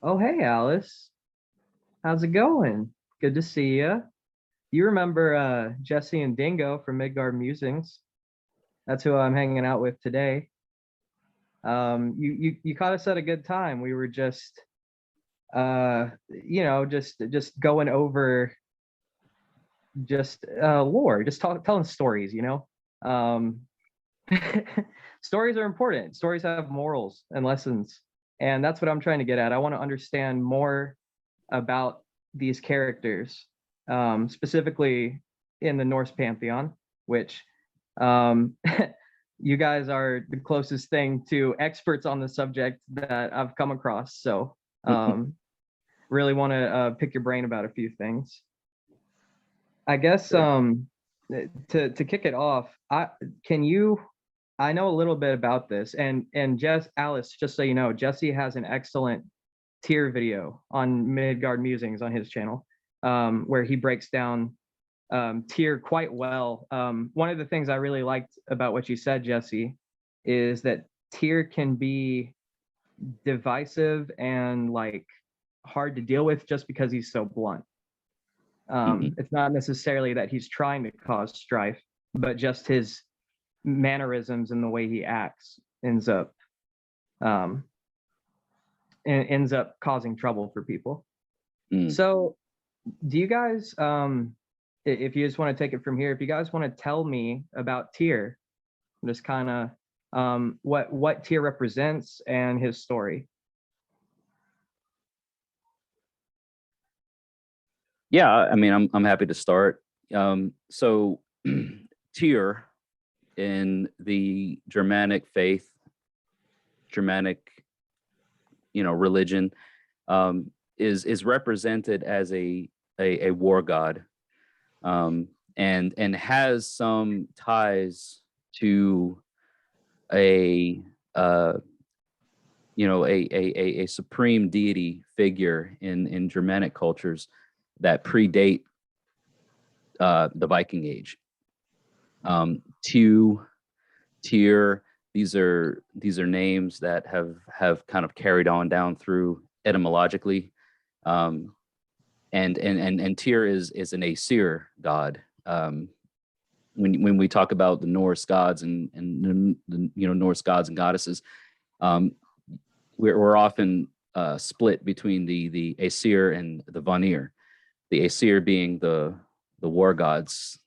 Oh, hey, Alice. How's it going? Good to see you. You remember Jesse and Dingo from Midgard Musings? That's who I'm hanging out with today. You caught us at a good time. We were just just going over just lore, just telling stories, Um stories are important. Stories have morals and lessons. And that's what I'm trying to get at. I want to understand more about these characters, specifically in the Norse pantheon, which um, you guys are the closest thing to experts on the subject that I've come across. So really want to pick your brain about a few things. I guess to kick it off, I know a little bit about this, and Alice, just so you know, Jesse has an excellent tier video on Midgard Musings on his channel, where he breaks down tier quite well. One of the things I really liked about what you said, Jesse, is that tier can be divisive and like hard to deal with just because he's so blunt. It's not necessarily that he's trying to cause strife, but just his mannerisms and the way he acts ends up causing trouble for people. So do you guys if you just want to take it from here, if you guys want to tell me about Tyr, just kind of what Tyr represents and his story. Yeah, I mean, I'm happy to start. So Tyr in the Germanic faith, Germanic, religion, is represented as a war god, and has some ties to a supreme deity figure in Germanic cultures that predate the Viking Age. Tyr, these are names that have kind of carried on down through etymologically, and Tyr is an Aesir god. When we talk about the Norse gods and Norse gods and goddesses, we're often split between the Aesir and the Vanir. The Aesir being the war gods,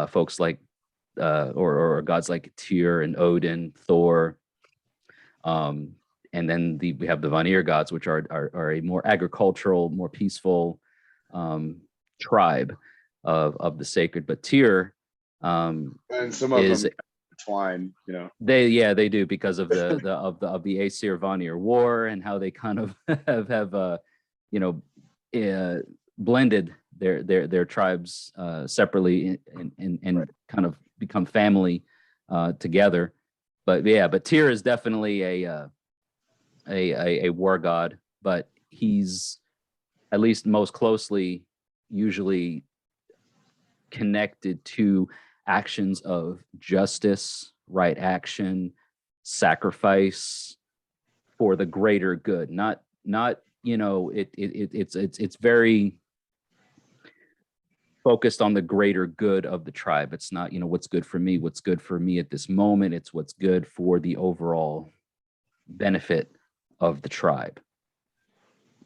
folks like or gods like Tyr and Odin, Thor, and then we have the Vanir gods, which are a more agricultural, more peaceful tribe of the sacred. But Tyr, and some of them intertwine, They do, because of the Aesir Vanir war and how they kind of have blended their tribes separately and kind of become family together. But Tyr is definitely a war god, but he's at least most closely usually connected to actions of justice, right action, sacrifice for the greater good. Not it's very focused on the greater good of the tribe. It's not, what's good for me at this moment. It's what's good for the overall benefit of the tribe.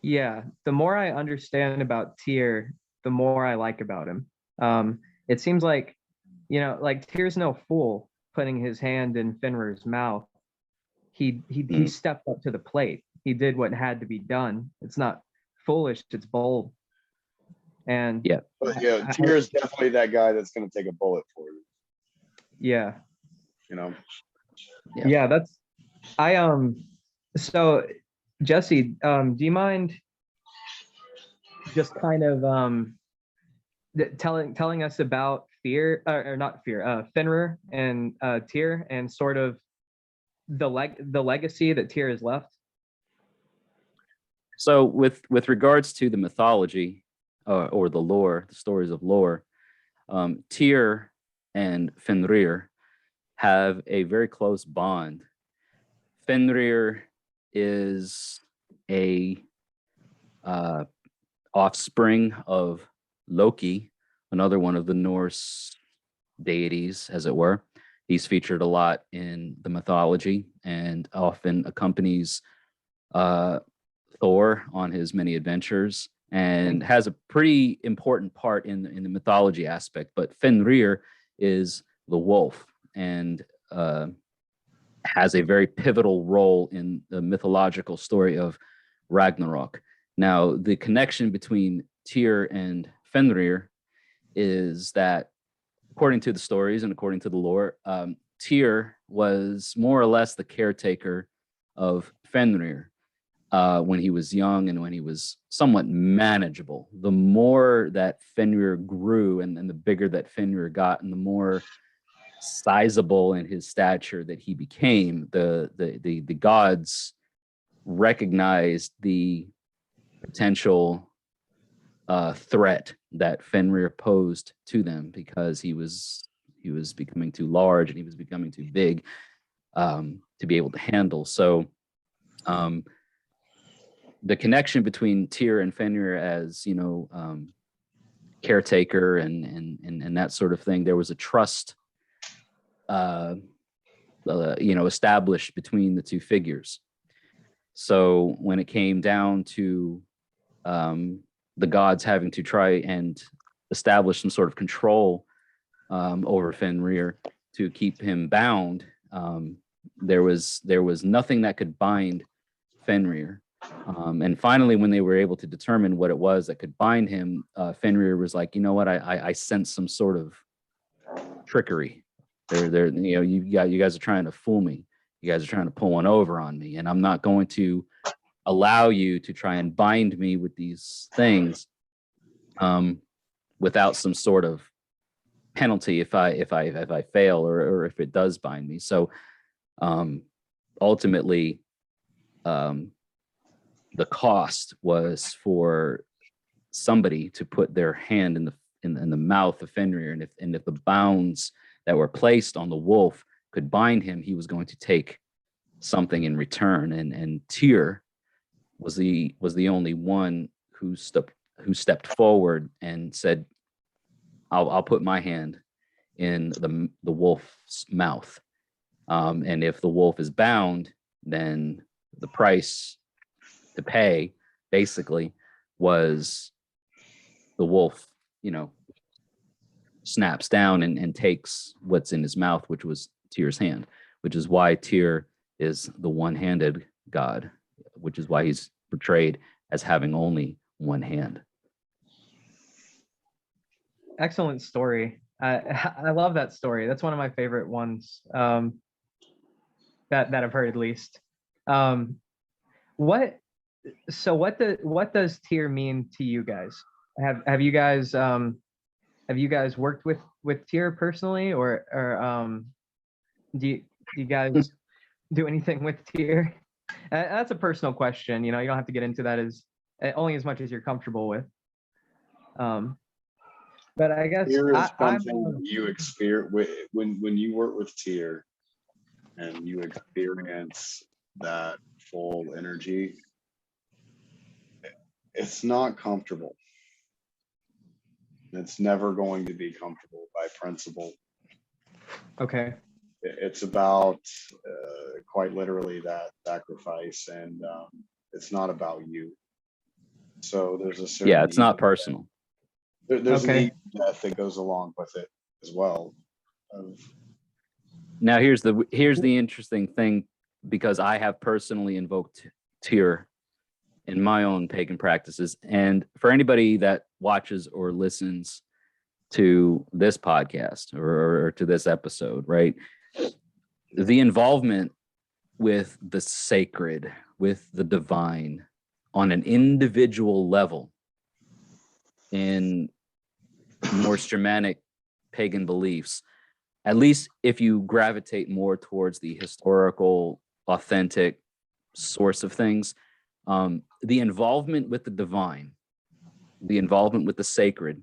Yeah, the more I understand about Tyr, the more I like about him. It seems like, like Tyr's no fool putting his hand in Fenrir's mouth. He stepped up to the plate. he did what had to be done. It's not foolish, it's bold. And Yeah. But yeah, Tyr is definitely that guy that's going to take a bullet for you. yeah. You know. Yeah. Yeah, that's so Jesse, do you mind just kind of telling us about fear or not fear, Fenrir and Tyr, and sort of the legacy that Tyr has left? So with regards to the mythology or the lore, the stories of lore, Tyr and Fenrir have a very close bond. Fenrir is a offspring of Loki, another one of the Norse deities, as it were. He's featured a lot in the mythology and often accompanies Thor on his many adventures and has a pretty important part in the mythology aspect. But Fenrir is the wolf and has a very pivotal role in the mythological story of Ragnarok. Now, the connection between Tyr and Fenrir is that, according to the stories and according to the lore, Tyr was more or less the caretaker of Fenrir when he was young and when he was somewhat manageable. The more that Fenrir grew and the bigger that Fenrir got and the more sizable in his stature that he became, the gods recognized the potential threat that Fenrir posed to them because he was becoming too large and he was becoming too big to be able to handle. So the connection between Tyr and Fenrir as, caretaker and that sort of thing, there was a trust established between the two figures. So when it came down to the gods having to try and establish some sort of control over Fenrir to keep him bound, there was nothing that could bind Fenrir. And finally, when they were able to determine what it was that could bind him, Fenrir was like, you know what, I sense some sort of trickery. You guys are trying to fool me. You guys are trying to pull one over on me, and I'm not going to allow you to try and bind me with these things without some sort of penalty if I fail or if it does bind me. So ultimately, the cost was for somebody to put their hand in the mouth of Fenrir, and if the bounds that were placed on the wolf could bind him, he was going to take something in return. And Tyr was the only one who stepped forward and said, I'll put my hand in the wolf's mouth. And if the wolf is bound, then the price to pay basically was the wolf, snaps down and takes what's in his mouth, which was Tyr's hand, which is why Tyr is the one-handed god, which is why he's portrayed as having only one hand. Excellent story. I love that story. That's one of my favorite ones that I've heard, at least. What does Tyr mean to you guys? Have you guys worked with Tyr personally, or do you guys do anything with Tyr? That's a personal question. You don't have to get into that only as much as you're comfortable with. But I guess Tyr is something you experience when you work with Tyr and you experience that full energy. It's not comfortable. It's never going to be comfortable by principle. Okay. It's about quite literally that sacrifice, and it's not about you. So there's a certain it's not personal. There's an ego death that goes along with it as well. Now here's the interesting thing, because I have personally invoked Tyr in my own pagan practices. And for anybody that watches or listens to this podcast or to this episode, right? The involvement with the sacred, with the divine on an individual level in Norse Germanic pagan beliefs, at least if you gravitate more towards the historical, authentic source of things, the involvement with the divine, the involvement with the sacred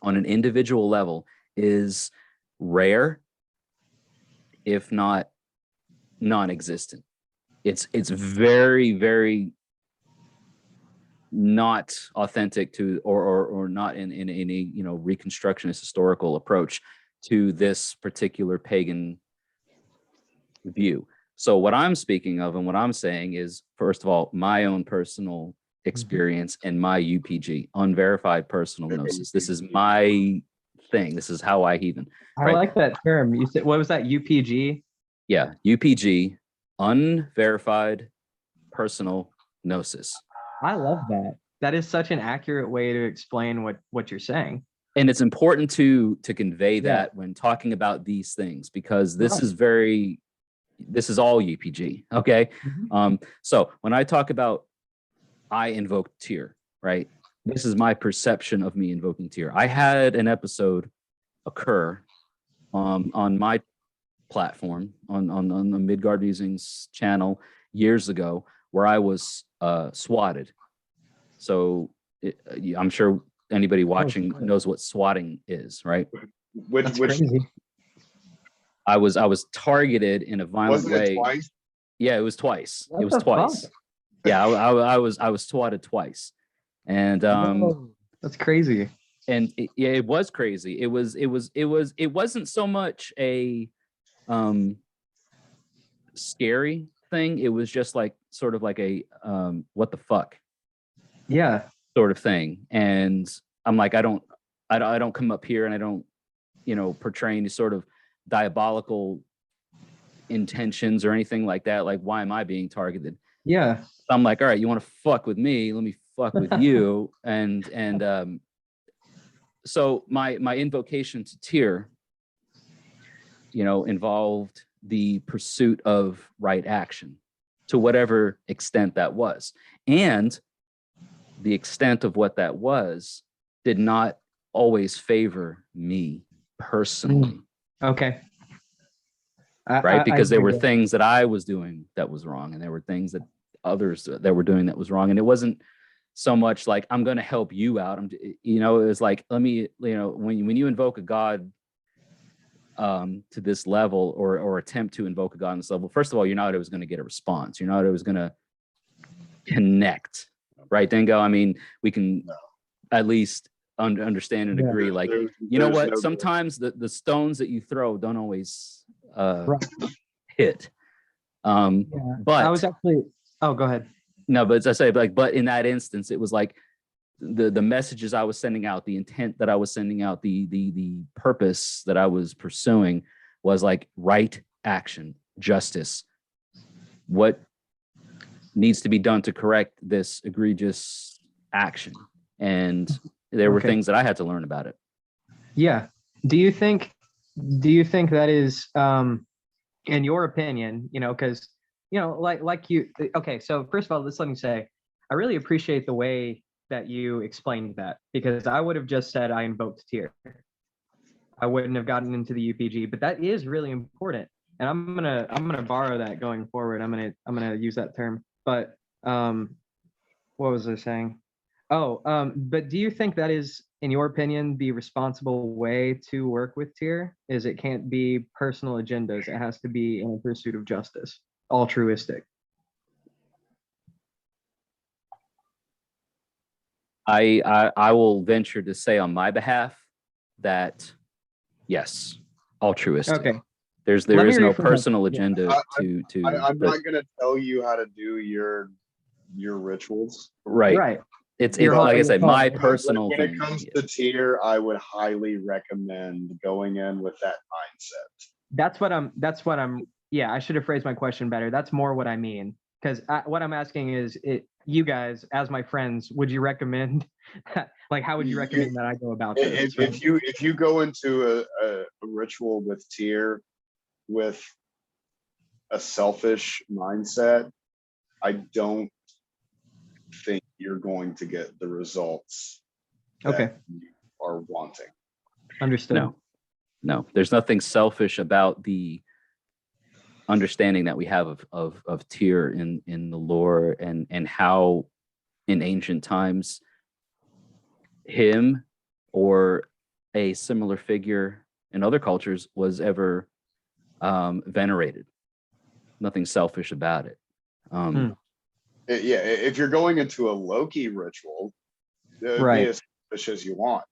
on an individual level is rare, if not non-existent. It's very, very not authentic to or not in a reconstructionist historical approach to this particular pagan view. So what I'm speaking of and what I'm saying is, first of all, my own personal experience and my UPG, unverified personal gnosis. This is my thing. This is how I heathen. I like that term. You said, what was that? UPG? Yeah, UPG, unverified personal gnosis. I love that. That is such an accurate way to explain what you're saying. And it's important to convey that when talking about these things, because this is all UPG. Okay. So when I talk about I invoke Tyr, right? This is my perception of me invoking Tyr. I had an episode occur on my platform on the Midgard Musings channel years ago, where I was swatted. So I'm sure anybody watching knows what swatting is, right? Which I was targeted in a violent way. It twice? Yeah, it was twice. What it was twice. Fuck? Yeah, I was swatted twice, and that's crazy. And it was crazy. It wasn't so much a scary thing. It was just like sort of like a what the fuck, sort of thing. And I'm like, I don't come up here and I don't portray any sort of diabolical intentions or anything like that. Like, why am I being targeted? Yeah. I'm like, all right, you want to fuck with me? Let me fuck with you. And so my invocation to Tyr, involved the pursuit of right action to whatever extent that was. And the extent of what that was did not always favor me personally. Okay. Right? Because there were things that I was doing that was wrong, and there were things that others that were doing that was wrong. And it wasn't so much like, I'm going to help you out. It was like, let me, when you invoke a God to this level, or attempt to invoke a God on this level, first of all, you're not always going to get a response. You're not always going to connect, right, Dingo? I mean, we can at least understand and agree. Like, what? Sometimes the stones that you throw don't always hit. But I was actually. Oh, go ahead. No, but as I say, but in that instance, it was like the messages I was sending out, the intent that I was sending out, the purpose that I was pursuing was like right action, justice. What needs to be done to correct this egregious action? And there were things that I had to learn about it. Yeah. Do you think that is, in your opinion, because like you, okay, so first of all, let me say, I really appreciate the way that you explained that, because I would have just said I invoked Tyr. I wouldn't have gotten into the UPG, but that is really important. And I'm gonna borrow that going forward. I'm gonna use that term. But what was I saying? But do you think that is, in your opinion, the responsible way to work with Tyr? Is it can't be personal agendas? It has to be in pursuit of justice, altruistic. I will venture to say on my behalf that yes, altruistic. Okay. There is no personal agenda to. I'm not going to tell you how to do your rituals. Right. It's like I said, my personal when thing. It comes to Tyr, I would highly recommend going in with that mindset. That's what I'm. Yeah, I should have phrased my question better. That's more what I mean. because what I'm asking is, you guys, as my friends, would you recommend, like, how would you recommend that I go about this? If you go into a ritual with Tyr with a selfish mindset, I don't think you're going to get the results that you are wanting. Understood. No, there's nothing selfish about the understanding that we have of Tyr in the lore, and how in ancient times him or a similar figure in other cultures was ever venerated. Nothing selfish about it. Yeah, if you're going into a Loki ritual, be as selfish as you want.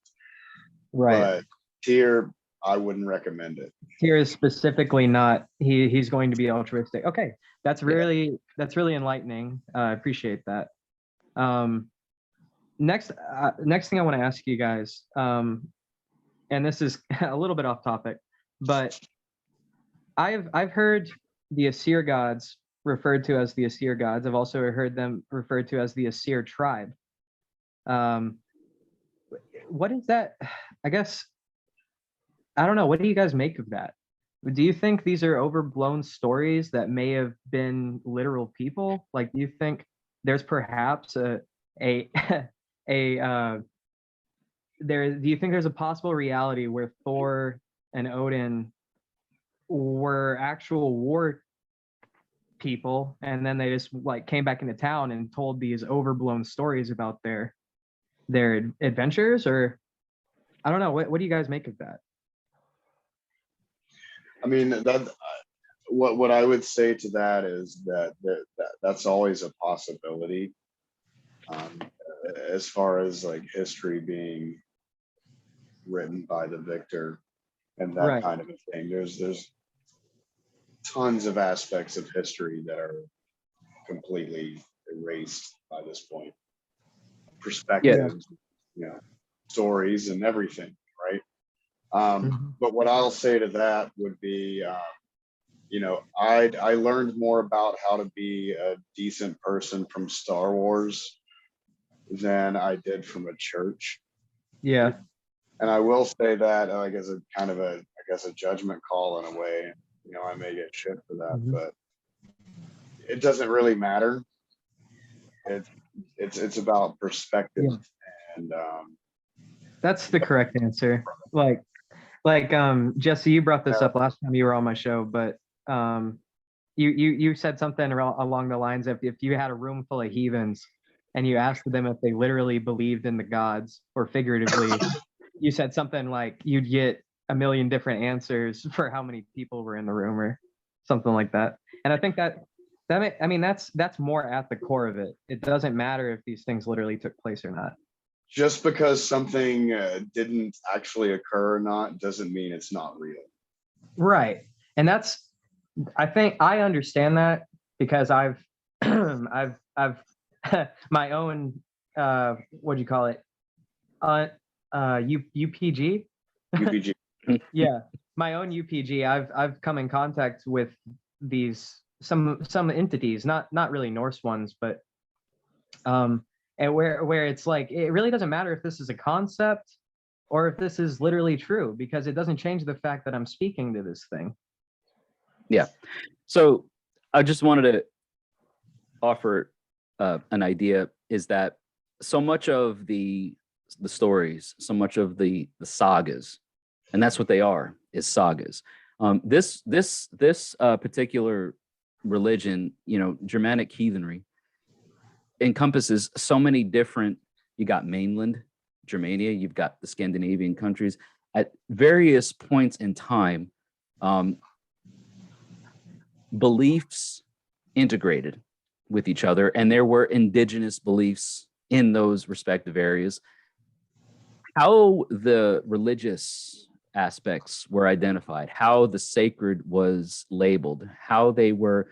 Right. But Tyr, I wouldn't recommend it. Tyr is specifically not. He's going to be altruistic. Okay, that's really enlightening. I appreciate that. Next thing I want to ask you guys, and this is a little bit off topic, but I've heard the Aesir gods referred to as the Aesir gods. I've also heard them referred to as the Aesir tribe. What is that? I guess, I don't know. What do you guys make of that? Do you think these are overblown stories that may have been literal people? Like, do you think there's perhaps do you think there's a possible reality where Thor and Odin were actual war people, and then they just like came back into town and told these overblown stories about their adventures? Or I don't know. What do you guys make of that? I mean, what I would say to that is that's always a possibility. As far as like history being written by the victor and that kind of a thing, there's tons of aspects of history that are completely erased by this point. Perspectives, stories and everything, right? But what I'll say to that would be, I learned more about how to be a decent person from Star Wars than I did from a church. Yeah. And I will say that, like, as a kind of a judgment call in a way. I may get shit for that, but it doesn't really matter. It's about perspective, and that's the correct answer. Like Jesse, you brought this up last time you were on my show, but you said something along the lines of, if you had a room full of heathens and you asked them if they literally believed in the gods, or figuratively, you said something like you'd get a million different answers for how many people were in the room, or something like that. And I think that's more at the core of it. It doesn't matter if these things literally took place or not. Just because something didn't actually occur or not doesn't mean it's not real. Right. And I think I understand that, because I've my own what do you call it? UPG? UPG. Yeah, my own UPG. I've come in contact with some entities, not really Norse ones, but and where it's like, it really doesn't matter if this is a concept or if this is literally true, because it doesn't change the fact that I'm speaking to this thing. Yeah. So I just wanted to offer an idea, is that so much of the stories, so much of the sagas, and that's what they are, is sagas. This particular religion, Germanic heathenry, encompasses so many different. You got mainland Germania, you've got the Scandinavian countries. At various points in time, beliefs integrated with each other, and there were indigenous beliefs in those respective areas. How the religious aspects were identified, how the sacred was labeled, how they were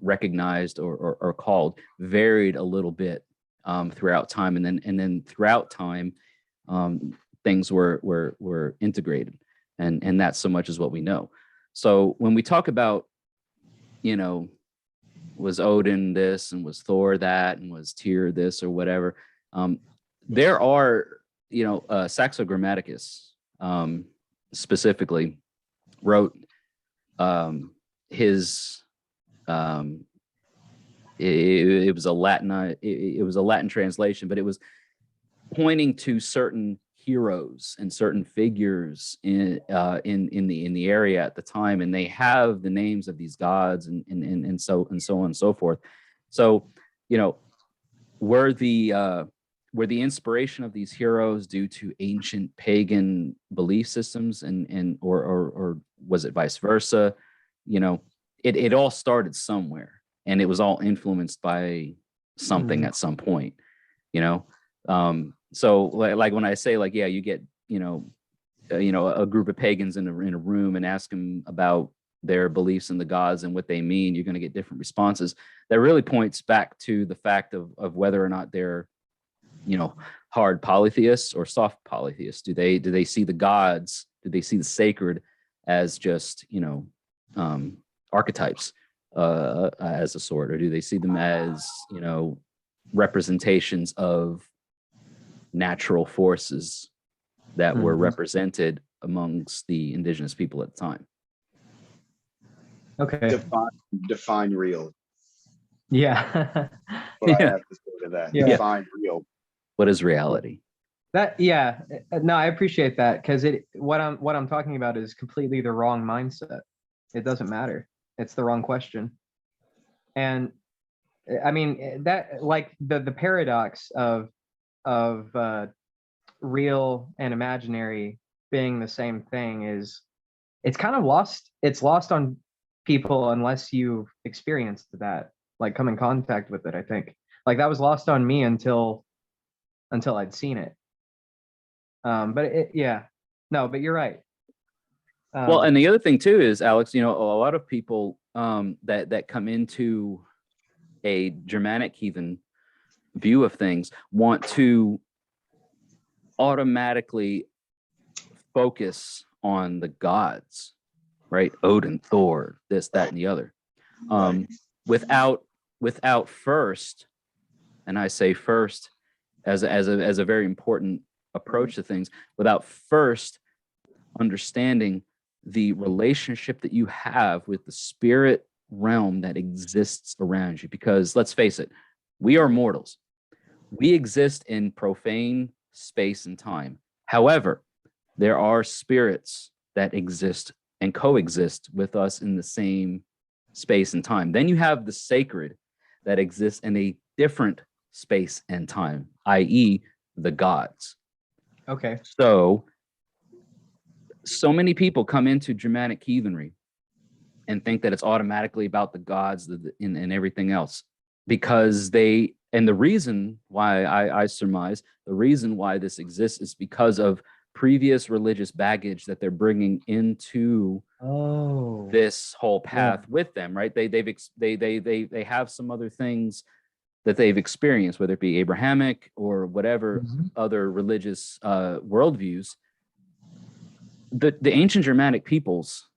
recognized or called, varied a little bit throughout time, and then throughout time things were integrated, and that's so much as what we know. So when we talk about you know, was Odin this and was Thor that and was Tyr this or whatever. There are, you know, Saxo Grammaticus specifically wrote his it was a Latin translation, but it was pointing to certain heroes and certain figures in the area at the time, and they have the names of these gods and so on and so forth. So, you know, were the inspiration of these heroes due to ancient pagan belief systems or was it vice versa? You know, it all started somewhere, and it was all influenced by something at some point, you know. So like when I say, like, yeah, you get, you know, a group of pagans in a room and ask them about their beliefs in the gods and what they mean, you're going to get different responses. That really points back to the fact of whether or not they're, you know, hard polytheists or soft polytheists. Do they see the gods? Do they see the sacred as just, you know, archetypes as a sort, or do they see them as, you know, representations of natural forces that were represented amongst the indigenous people at the time? Okay. Define real. Yeah. What I have to say to that. Yeah. Define real. What is reality? No, I appreciate that, because what I'm talking about is completely the wrong mindset. It doesn't matter. It's the wrong question. And I mean, that, like, the paradox of real and imaginary being the same thing it's kind of lost. It's lost on people unless you've experienced that, like, come in contact with it. I think, like, that was lost on me until I'd seen it. But but you're right. Well, and the other thing too is, Alex, you know, a lot of people that come into a Germanic heathen view of things want to automatically focus on the gods, right? Odin, Thor, this, that, and the other, without first, and I say first as a very important approach to things, without first understanding the relationship that you have with the spirit realm that exists around you. Because let's face it, we are mortals. We exist in profane space and time. However, there are spirits that exist and coexist with us in the same space and time. Then you have the sacred that exists in a different space and time, i.e., the gods. Okay. So many people come into Germanic heathenry and think that it's automatically about the gods and everything else, because the reason why I surmise the reason why this exists is because of previous religious baggage that they're bringing into this whole path with them, right? They have some other things that they've experienced, whether it be Abrahamic or whatever other religious worldviews. The ancient Germanic peoples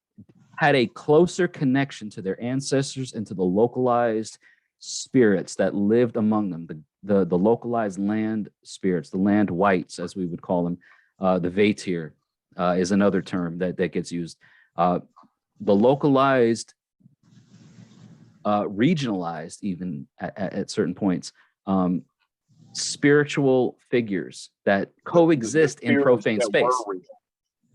had a closer connection to their ancestors and to the localized spirits that lived among them, the localized land spirits, the land whites, as we would call them. The Vatir is another term that gets used. The localized, regionalized, even at certain points, spiritual figures that coexist in profane space.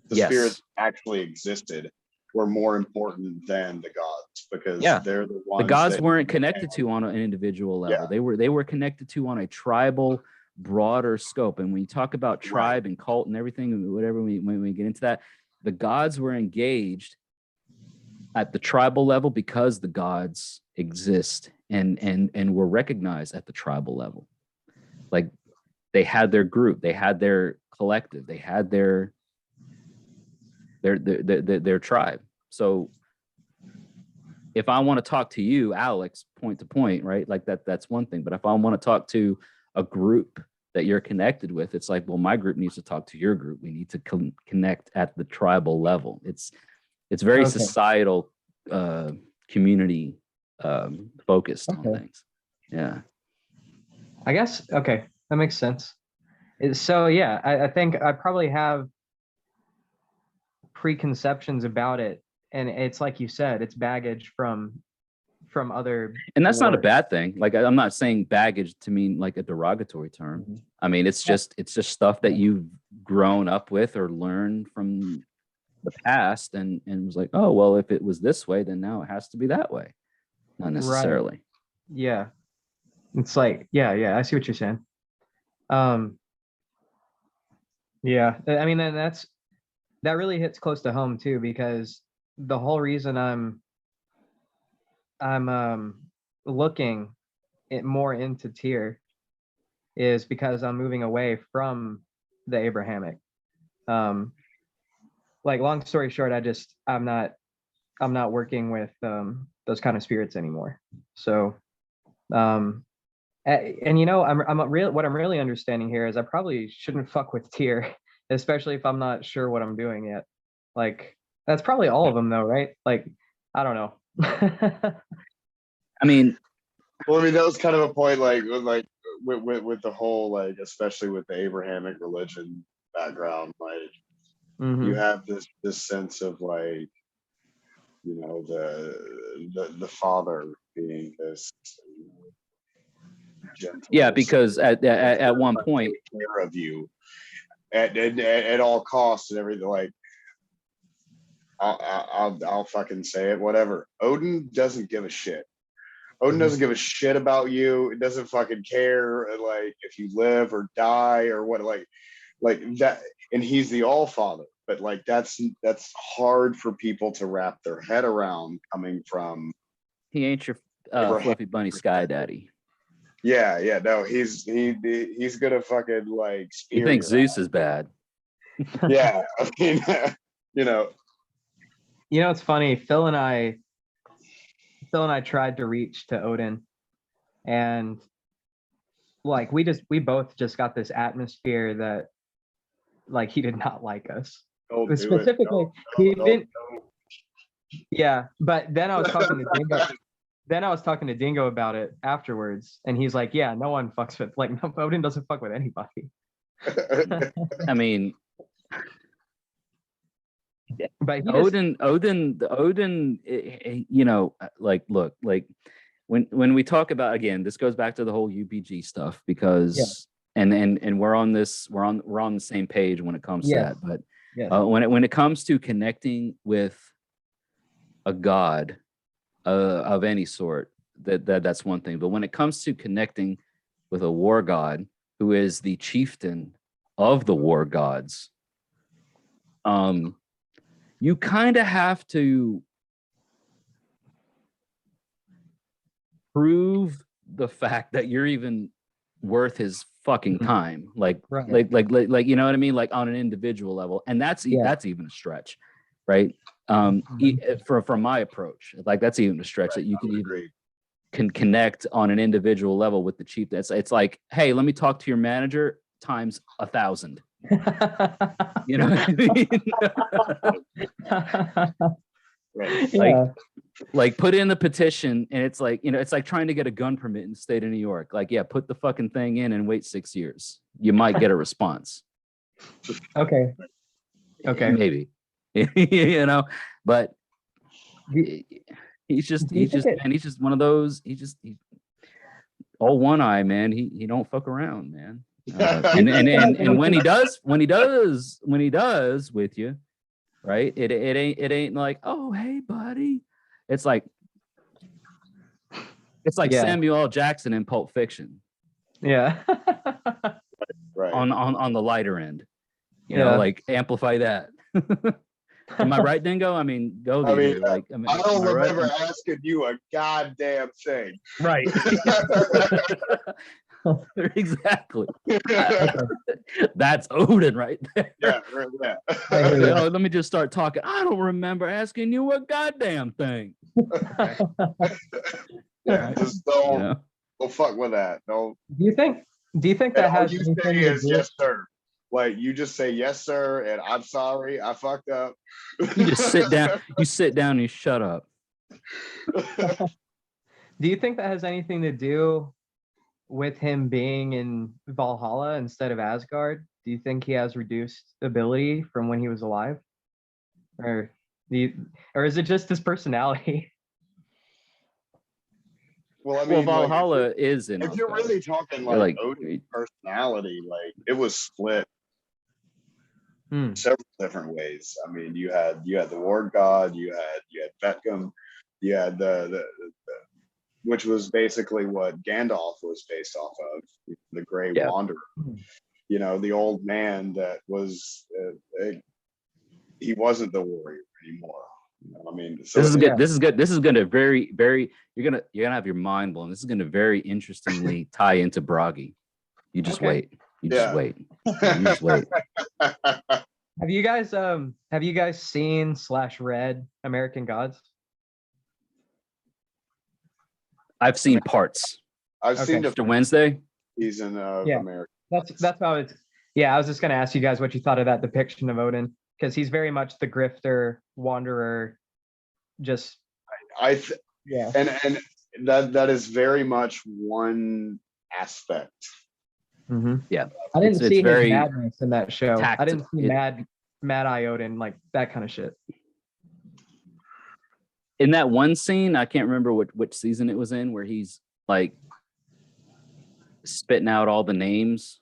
The spirits actually existed were more important than the gods, because they're the ones. The gods weren't connected to on an individual level. They were connected to on a tribal, broader scope. And when you talk about tribe and cult and everything, whatever, when we get into that, the gods were engaged at the tribal level because the gods exist and were recognized at the tribal level. Like, they had their group, they had their collective, they had their tribe. So if I want to talk to you, Alex, point to point, right? Like that's one thing. But if I want to talk to a group that you're connected with, it's like, well, my group needs to talk to your group. We need to connect at the tribal level. It's very societal community focused on Okay. things. Yeah. I guess, okay, that makes sense. So yeah, I think I probably have preconceptions about it, and it's like you said, it's baggage from other And that's not a wars. bad thing. Like, I'm not saying baggage to mean like a derogatory term. Mhm. I mean, it's just stuff that you've grown up with or learned from the past, and was like, oh well, if it was this way, then now it has to be that way. Not necessarily. Yeah, it's like, yeah, I see what you're saying. Yeah, I mean, and that really hits close to home too, because the whole reason I'm looking more into tier is because I'm moving away from the Abrahamic. Like, long story short, I'm not working with those kind of spirits anymore. So and what I'm really understanding here is I probably shouldn't fuck with tier, especially if I'm not sure what I'm doing yet. Like, that's probably all of them though, right? Like, I don't know. I mean, Well, I mean, that was kind of a point, like with the whole, like, especially with the Abrahamic religion background, like you have this sense of, like, you know, the father being this, you know, gentle, yeah, because at one point, take care of you at all costs and everything. Like, I'll fucking say it, whatever. Odin doesn't give a shit. Odin doesn't give a shit about you. It doesn't fucking care, like, if you live or die or what, like that. And he's the All Father, but like that's hard for people to wrap their head around, coming from. he ain't your fluffy bunny sky daddy. Yeah, no, he's gonna fucking, like, You think Zeus is bad? Yeah, I mean, you know. It's funny. Phil and I tried to reach to Odin, and like we both just got this atmosphere that, like, he did not like us. Don't do Specifically, it. he Don't. didn't. Yeah, but then I was talking to Dingo. Then I was talking to Dingo about it afterwards, and he's like, "Yeah, no one fucks with, like, no, Odin doesn't fuck with anybody." I mean, but Odin, you know, like, look, like when we talk about, again, this goes back to the whole UPG stuff, because and we're on the same page when it comes to that. But when it comes to connecting with a god of any sort, that's one thing. But when it comes to connecting with a war god who is the chieftain of the war gods, you kind of have to prove the fact that you're even worth his fucking time, like you know what I mean, like on an individual level. And that's even a stretch, right? From my approach, like, that's even a stretch, that you can connect on an individual level with the chief. It's like, hey, let me talk to your manager times 1,000. You know what I mean? Like put in the petition, and it's like, it's like trying to get a gun permit in the state of New York. Like, yeah, put the fucking thing in and wait 6 years. You might get a response. Okay. Maybe. But he's just one of those. He all one eye, man. He don't fuck around, man. And when he does with you, right? It ain't like, oh, hey, buddy. It's like Samuel L. Jackson in Pulp Fiction. Yeah. Right. On the lighter end, like, amplify that. Am I right, Dingo? I mean, go there. I don't remember asking you a goddamn thing. Right. Exactly. That's Odin right there. Yeah. Let me just start talking. I don't remember asking you a goddamn thing. Just don't fuck with that. Don't. Do you think that has all you say is yes, sir? Like, you just say yes, sir, and I'm sorry, I fucked up. You just sit down. You sit down and you shut up. Do you think that has anything to do with him being in Valhalla instead of Asgard? Do you think he has reduced ability from when he was alive? Or or is it just his personality? Well, I Well, mean, Valhalla is in if you're Asgard. really talking Like- like Odin's personality, like it was split several different ways. I mean, you had the war god, you had Beckham, you had the which was basically what Gandalf was based off of, the Grey Yeah. Wanderer. You know, the old man that was he wasn't the warrior anymore. You know, I mean, so This is good. This is good. This is going to very, very. You're gonna have your mind blown. This is going to very interestingly tie into Bragi. You just wait. You just wait. You just wait. Have you guys seen / read American Gods? I've seen parts. I've seen the Mr. Wednesday. season of Yeah. American. That's how it's. Yeah, I was just gonna ask you guys what you thought of that depiction of Odin, because he's very much the grifter, wanderer, just. Yeah. And that is very much one aspect. Mm-hmm. Yeah, I didn't see very his madness in that show. I didn't see tactical. Mad Eye Odin, like that kind of shit. In that one scene, I can't remember which season it was in, where he's like spitting out all the names.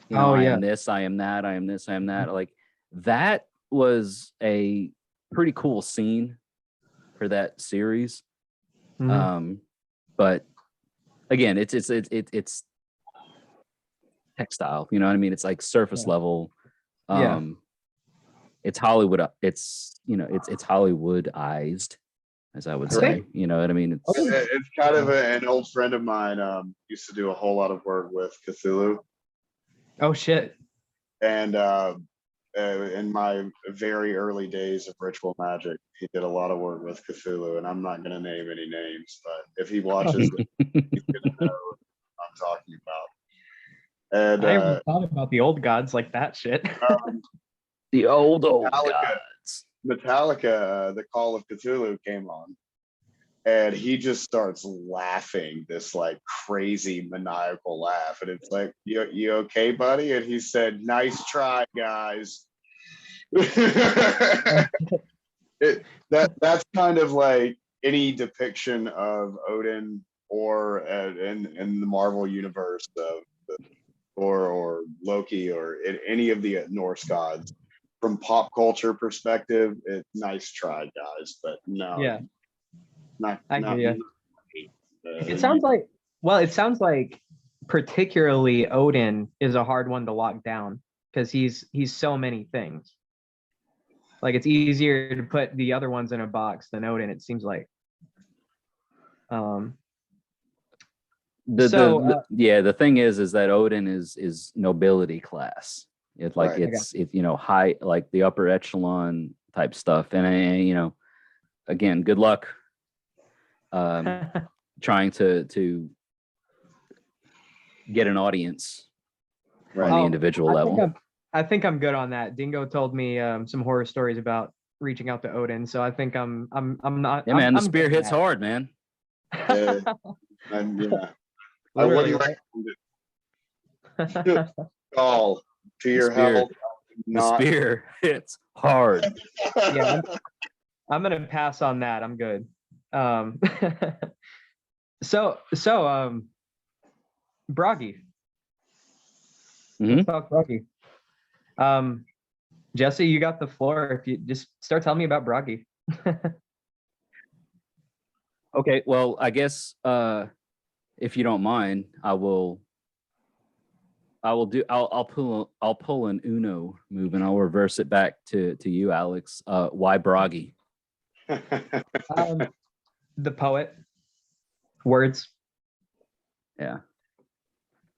You know, I am this, I am that, I am this, I am that. Like that was a pretty cool scene for that series. Mm-hmm. But again, it's textile. You know what I mean? It's like surface level. It's Hollywood. It's Hollywoodized, as I would say. You know what I mean? It's kind of an old friend of mine used to do a whole lot of work with Cthulhu. Oh shit! And in my very early days of ritual magic, he did a lot of work with Cthulhu, and I'm not going to name any names, but if he watches it, he's going to know what I'm talking about. And I never thought about the old gods like that shit. The old Metallica, gods. Metallica, the Call of Cthulhu came on, and he just starts laughing this like crazy maniacal laugh, and it's like, you okay, buddy? And he said, "Nice try, guys." That's kind of like any depiction of Odin or in the Marvel universe of or Loki or any of the Norse gods. From pop culture perspective, it's nice try, guys, but no. I hear you. It sounds like particularly Odin is a hard one to lock down because he's so many things. Like it's easier to put the other ones in a box than Odin, it seems like. The thing is that Odin is nobility class. It's like it's high, like the upper echelon type stuff. And again, good luck trying to get an audience on the individual level. I think I'm good on that. Dingo told me some horror stories about reaching out to Odin, so I think I'm not. Yeah, man, the spear hits hard, man. I wouldn't recommend call to your health. The spear hits hard. Yeah, I'm gonna pass on that. I'm good. So Bragi. Let's talk Bragi. Jesse, you got the floor. If you just start telling me about Bragi. Okay, well, I guess if you don't mind, I'll pull an Uno move and I'll reverse it back to you, Alex. Why Bragi? The poet. Words. Yeah.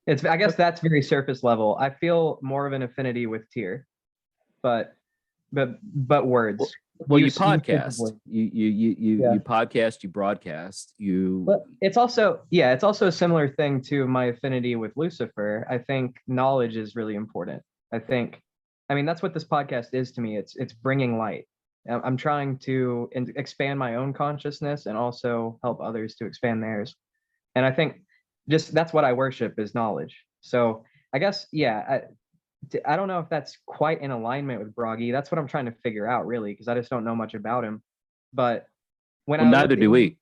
I guess that's very surface level. I feel more of an affinity with Tyr, but words. Well, you podcast. You podcast. You broadcast. But it's also a similar thing to my affinity with Lucifer. I think knowledge is really important. I mean that's what this podcast is to me. It's bringing light. I'm trying to expand my own consciousness and also help others to expand theirs. And I think just that's what I worship is knowledge. So I guess, yeah, I don't know if that's quite in alignment with Bragi. That's what I'm trying to figure out, really, because I just don't know much about him. But when Well, I neither look do we.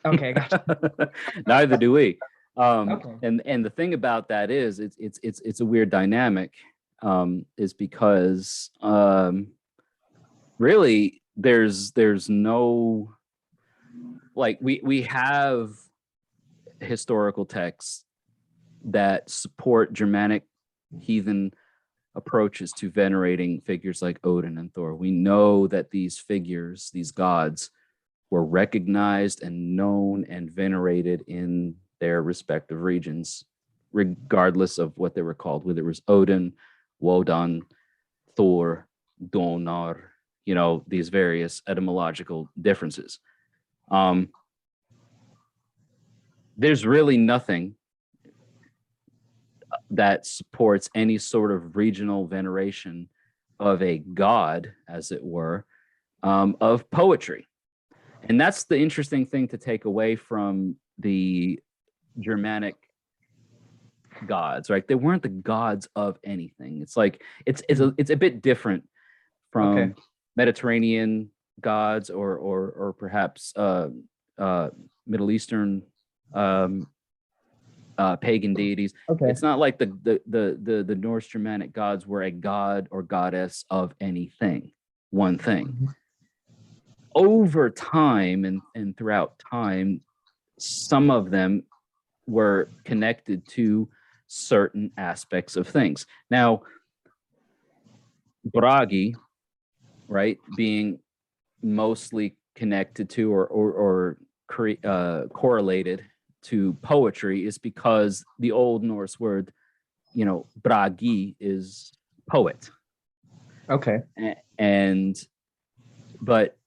Okay, gotcha. Neither do we. Okay. And the thing about that is it's a weird dynamic, is because really there's no, like, we have historical texts that support Germanic heathen approaches to venerating figures like Odin and Thor. We know that these figures, these gods, were recognized and known and venerated in their respective regions, regardless of what they were called, whether it was Odin, Wodan, Thor, Donar, these various etymological differences. There's really nothing that supports any sort of regional veneration of a god, as it were, of poetry. And that's the interesting thing to take away from the Germanic gods, right? They weren't the gods of anything. It's like it's a bit different from Okay. Mediterranean gods or perhaps Middle Eastern pagan deities. Okay. It's not like the Norse Germanic gods were a god or goddess of anything, one thing. Mm-hmm. Over time and throughout time, some of them were connected to certain aspects of things. Now, Bragi, right, being mostly connected to or correlated to poetry is because the Old Norse word, Bragi, is poet. Okay. But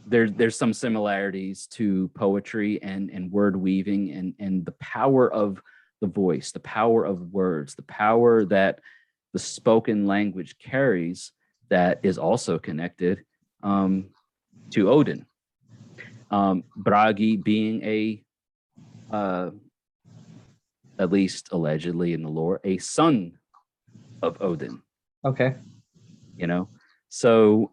there's some similarities to poetry and word weaving and the power of the voice, the power of words, the power that the spoken language carries that is also connected to Odin. Bragi being at least allegedly in the lore, a son of Odin. Okay. So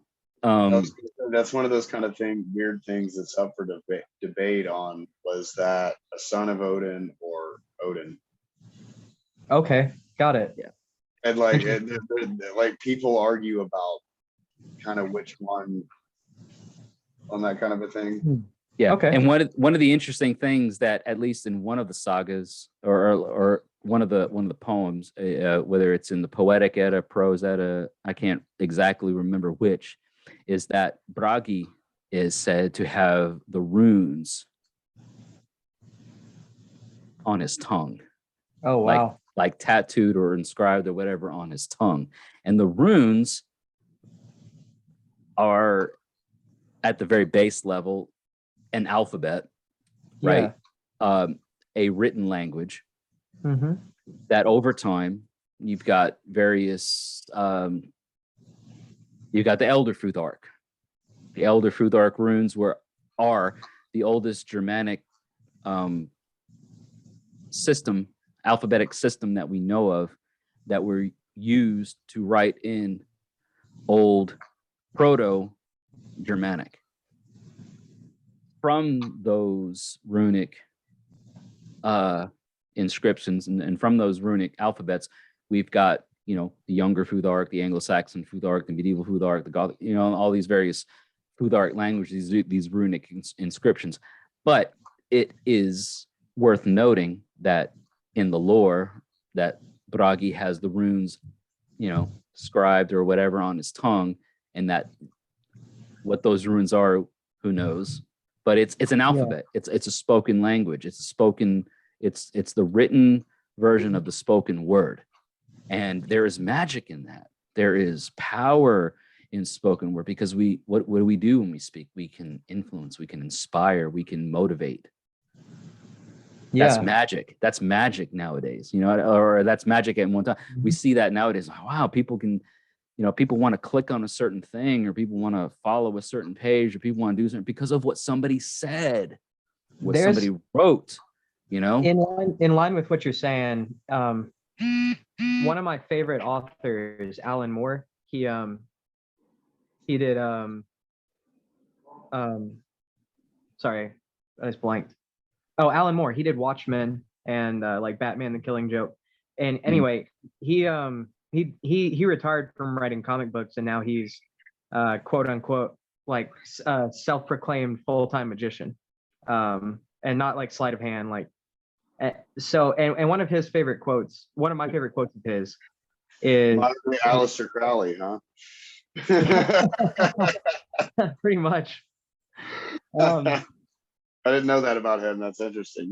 that's one of those kind of weird things that's up for debate on, was that a son of Odin or Odin? Okay, got it. Yeah. And like people argue about kind of which one on that kind of a thing. Yeah. Okay. And one of the interesting things that, at least in one of the sagas or one of the poems, whether it's in the Poetic Edda, Prose Edda, I can't exactly remember which, is that Bragi is said to have the runes on his tongue. Oh, wow. Like tattooed or inscribed or whatever on his tongue. And the runes are, at the very base level, an alphabet, right? Yeah. A written language Mm-hmm. that over time you've got various, you've got the Elder Futhark. The Elder Futhark runes are the oldest Germanic alphabetic system that we know of, that were used to write in old Proto-Germanic. From those runic inscriptions and from those runic alphabets, we've got, the Younger Futhark, the Anglo-Saxon Futhark, the Medieval Futhark, the Gothic, all these various Futhark languages, these runic inscriptions. But it is worth noting that in the lore that Bragi has the runes, scribed or whatever on his tongue, and that what those runes are, who knows? But it's an alphabet. Yeah. It's a spoken language. It's the written version of the spoken word. And there is magic in that. There is power in spoken word, because what do we do when we speak? We can influence, we can inspire, we can motivate. Yeah. That's magic. That's magic nowadays, or that's magic at one time. Mm-hmm. We see that nowadays. Wow, people can people want to click on a certain thing, or people want to follow a certain page, or people want to do something because of what somebody said, what somebody wrote, In line with what you're saying, one of my favorite authors, Alan Moore, he did sorry, I just blanked. Oh, Alan Moore, he did Watchmen and like Batman the Killing Joke. And anyway, he retired from writing comic books, and now he's quote unquote like self-proclaimed full-time magician. And not like sleight of hand, like so and one of my favorite quotes of his is Aleister Crowley, huh? pretty much. I didn't know that about him. That's interesting.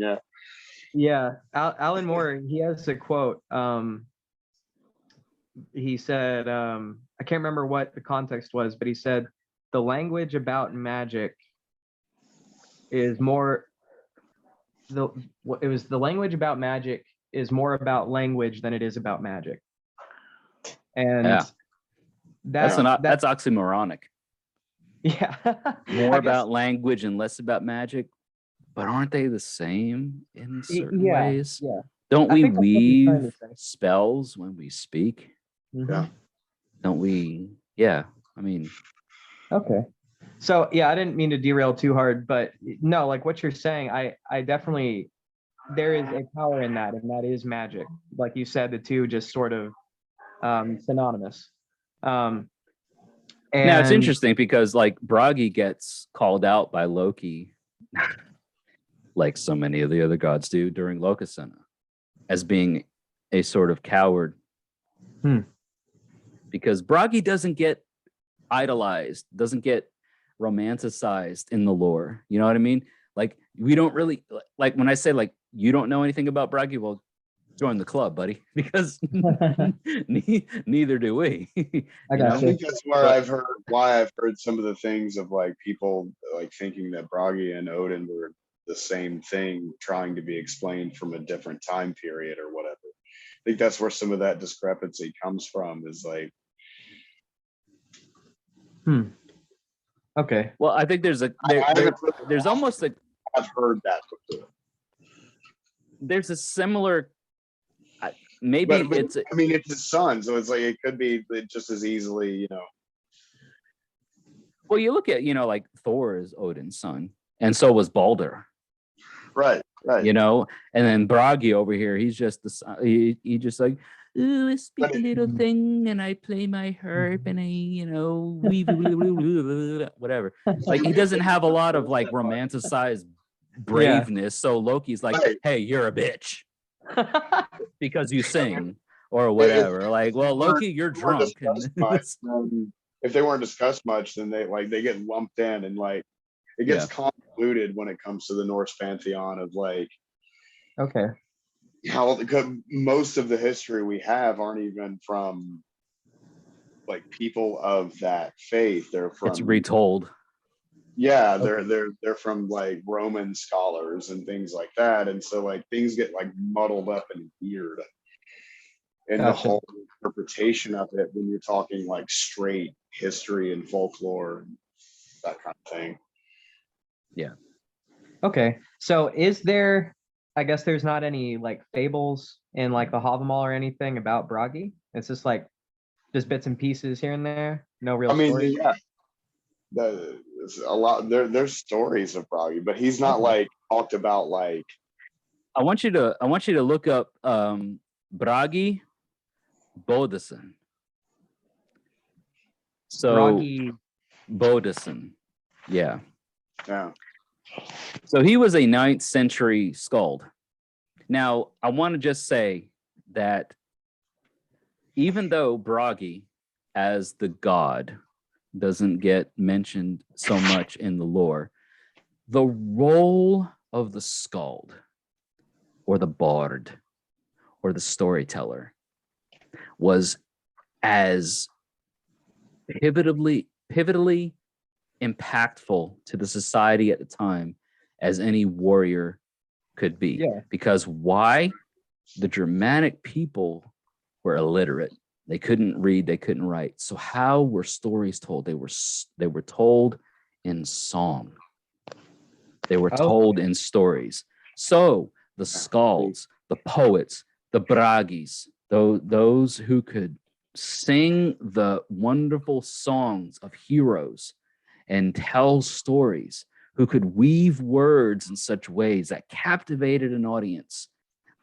Yeah, Alan Moore, he has a quote. He said, I can't remember what the context was, but he said, the language about magic is more the language about magic is more about language than it is about magic. And that's oxymoronic. Yeah. More about language and less about magic, but aren't they the same in certain ways? Yeah. Don't we weave spells when we speak? Yeah. Don't we? Yeah. I mean. Okay. So yeah, I didn't mean to derail too hard, but no, like what you're saying, I definitely, there is a power in that, and that is magic. Like you said, the two just sort of synonymous. And now it's interesting because like Bragi gets called out by Loki, like so many of the other gods do during Lokasena, as being a sort of coward. Because Bragi doesn't get idolized, doesn't get romanticized in the lore. You know what I mean? Like we don't really, like when I say like you don't know anything about Bragi, well, join the club, buddy, because neither do we. I think that's why I've heard some of the things of like people like thinking that Bragi and Odin were the same thing, trying to be explained from a different time period or whatever. I think that's where some of that discrepancy comes from, is like Okay. Well, I think there's almost a, I've heard that before. There's a similar maybe but it's I mean it's his son, so it's like it could be just as easily, Well, you look at, like Thor is Odin's son, and so was Balder. Right. And then Bragi over here, he's just the son. He just like, ooh, I speak a little thing, and I play my harp, and I, whatever. Like he doesn't have a lot of like romanticized braveness. So Loki's like, hey, you're a bitch because you sing or whatever. Like, well, Loki, you're drunk. If they weren't discussed much, then they get lumped in, and like it gets convoluted when it comes to the Norse pantheon of like, okay, how most of the history we have aren't even from like people of that faith. They're from, it's retold. Yeah, they're from like Roman scholars and things like that, and so like things get like muddled up and weird, and the whole interpretation of it when you're talking like straight history and folklore and that kind of thing. Yeah. Okay. So I guess there's not any like fables in like the Havamal or anything about Bragi. It's just like just bits and pieces here and there. No real story. Yeah. There's a lot. There's stories of Bragi, but he's not like talked about like. I want you to look up Bragi Bodesen. So Bragi Bodesen. Yeah. Yeah. So he was a 9th century skald. Now, I want to just say that even though Bragi as the god doesn't get mentioned so much in the lore, the role of the skald or the bard or the storyteller was as pivotally impactful to the society at the time as any warrior could be. Yeah. Because why? The Germanic people were illiterate. They couldn't read, they couldn't write. So how were stories told? They were told in song. They were told in stories. So the skalds, the poets, the bragis, those who could sing the wonderful songs of heroes and tell stories, who could weave words in such ways that captivated an audience,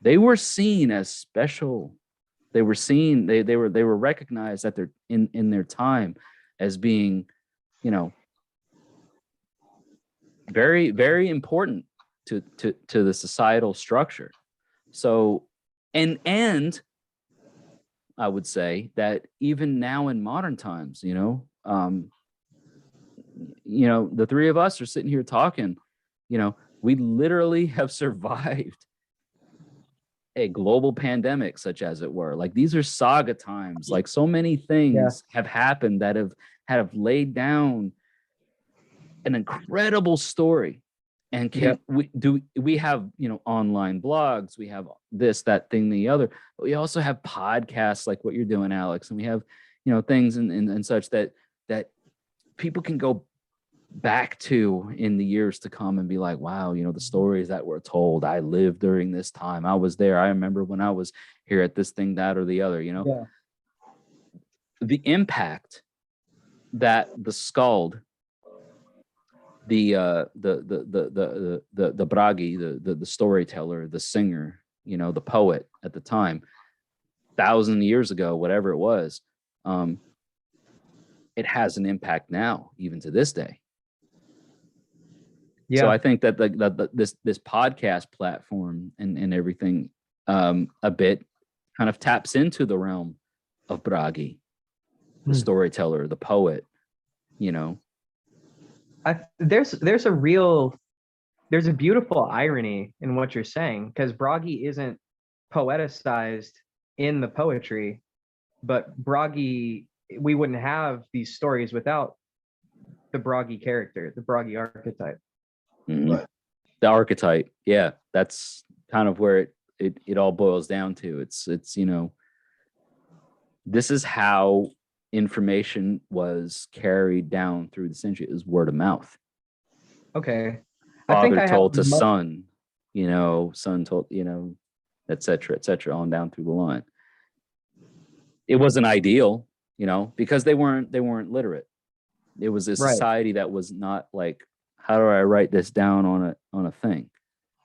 they were seen as special. They were seen, they were recognized at in their time as being, you know, very, very important to the societal structure. So, and I would say that even now in modern times, the three of us are sitting here talking, we literally have survived a global pandemic, such as it were. Like, these are saga times. Like, so many things have happened that have laid down an incredible story. And we have, online blogs, we have this, that, thing, the other, but we also have podcasts like what you're doing, Alex, and we have, things and such that people can go back to in the years to come and be like, wow, the stories that were told, I lived during this time, I was there, I remember when I was here at this thing, that, or the other. The impact that the skald, the bragi, the storyteller, the singer, the poet at the time, 1,000 years ago, whatever it was, it has an impact now, even to this day. So I think that this podcast platform and everything a bit kind of taps into the realm of bragi, the storyteller, the poet. There's a beautiful irony in what you're saying, because bragi isn't poeticized in the poetry, but bragi, we wouldn't have these stories without the bragi character, the bragi archetype. Mm-hmm. The archetype, that's kind of where it all boils down to. It's this is how information was carried down through the century. It was word of mouth. Okay. Father told to son, son told, et cetera, on down through the line. It wasn't ideal, because they weren't literate. It was a society that was not like, how do I write this down on a thing?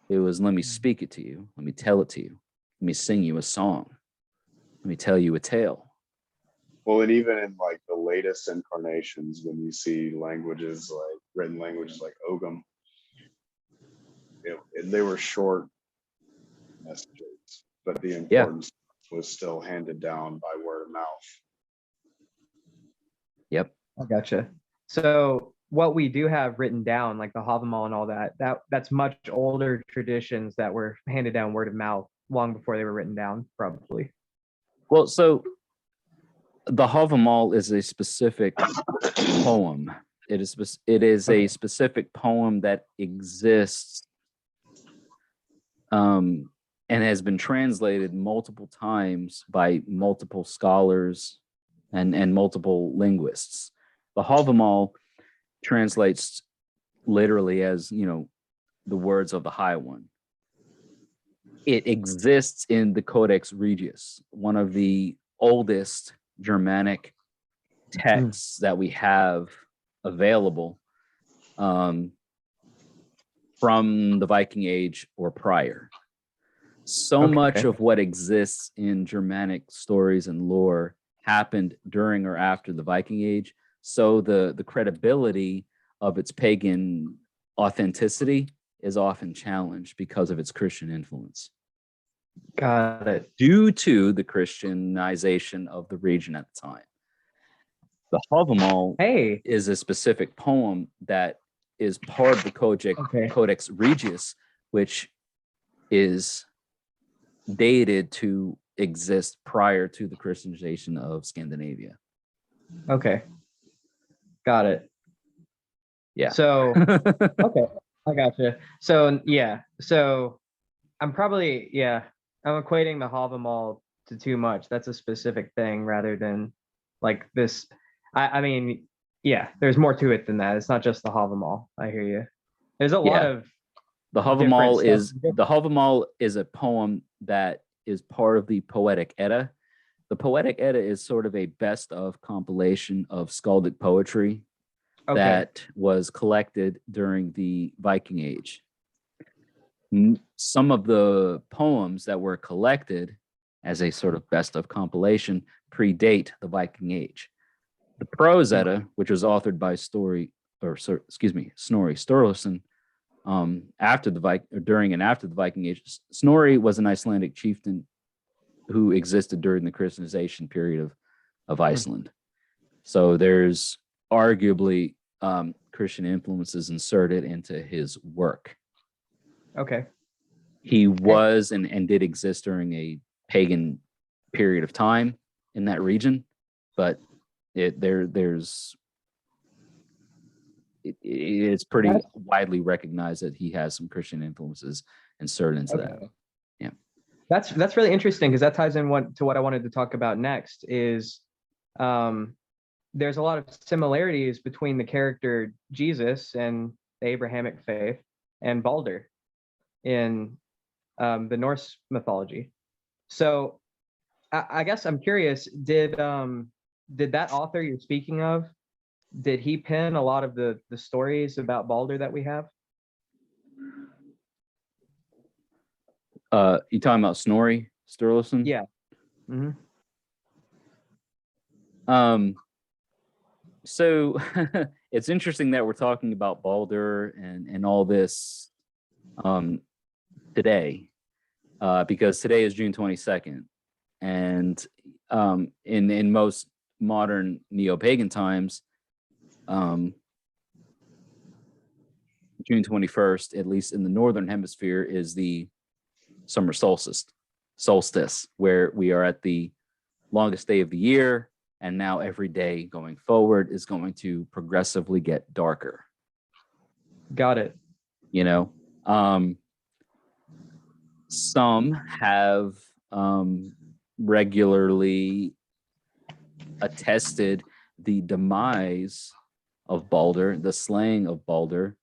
It was, let me speak it to you. Let me tell it to you. Let me sing you a song. Let me tell you a tale. Well, and even in like the latest incarnations, when you see languages like written languages like Ogham, they were short messages, but the importance was still handed down by word of mouth. Yep. I gotcha. So what we do have written down, like the Havamal and all that's much older traditions that were handed down word of mouth long before they were written down, probably. Well, so the Havamal is a specific poem. It is a specific poem that exists and has been translated multiple times by multiple scholars and multiple linguists. The Havamal translates literally as, the words of the High One. It exists in the Codex Regius, one of the oldest Germanic texts that we have available from the Viking Age or prior. So much of what exists in Germanic stories and lore happened during or after the Viking Age. So the credibility of its pagan authenticity is often challenged because of its Christian influence. Got it. Due to the Christianization of the region at the time. The Havamal is a specific poem that is part of the Codex Regius, which is dated to exist prior to the Christianization of Scandinavia. Okay. Got it. Yeah. So, I gotcha. So, so I'm probably, I'm equating the Havamal to too much. That's a specific thing rather than like this. I mean, yeah, there's more to it than that. It's not just the Havamal. I hear you. There's a lot Yeah. of The different Havamal is a poem that is part of the Poetic Edda. The Poetic Edda is sort of a best of compilation of skaldic poetry that was collected during the Viking Age. Some of the poems that were collected as a sort of best of compilation predate the Viking Age. The Prose Edda, which was authored by Snorri Sturluson, during and after the Viking Age. Snorri was an Icelandic chieftain who existed during the Christianization period of Iceland. So there's arguably Christian influences inserted into his work. Okay. He was and did exist during a pagan period of time in that region, but it's pretty widely recognized that he has some Christian influences inserted into that. Yeah, that's really interesting because that ties in to what I wanted to talk about next. Is there's a lot of similarities between the character Jesus and the Abrahamic faith and Balder in the Norse mythology. So I guess I'm curious, did that author you're speaking of, did he pen a lot of the stories about Balder that we have? You talking about Snorri Sturluson? Yeah. So it's interesting that we're talking about Balder and all this today, because today is June 22nd, and in most modern neo-pagan times, June 21st, at least in the northern hemisphere, is the summer solstice, where we are at the longest day of the year, and now every day going forward is going to progressively get darker. Got it. You know, some have regularly attested the demise of Balder, the slaying of Balder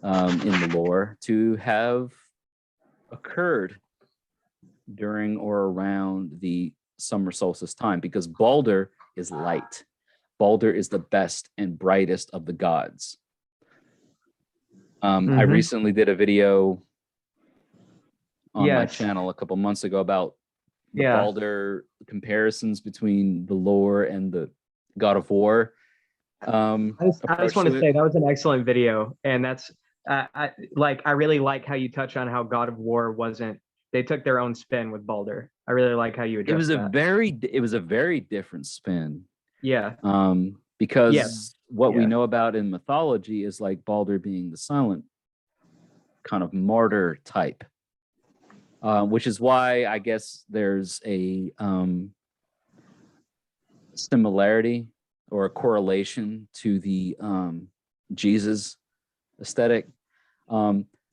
in the lore, to have occurred during or around the summer solstice time, because Balder is light. Balder is the best and brightest of the gods. I recently did a video on my channel a couple months ago about the Balder comparisons between the lore and the God of War. I just want to say that was an excellent video, and that's I really like how you touch on how God of War wasn't. They took their own spin with Balder. I really like how you addressed that. It was a very different spin. Yeah. Because what we know about in mythology is like Balder being the silent kind of martyr type, which is why I guess there's a similarity or a correlation to the Jesus aesthetic.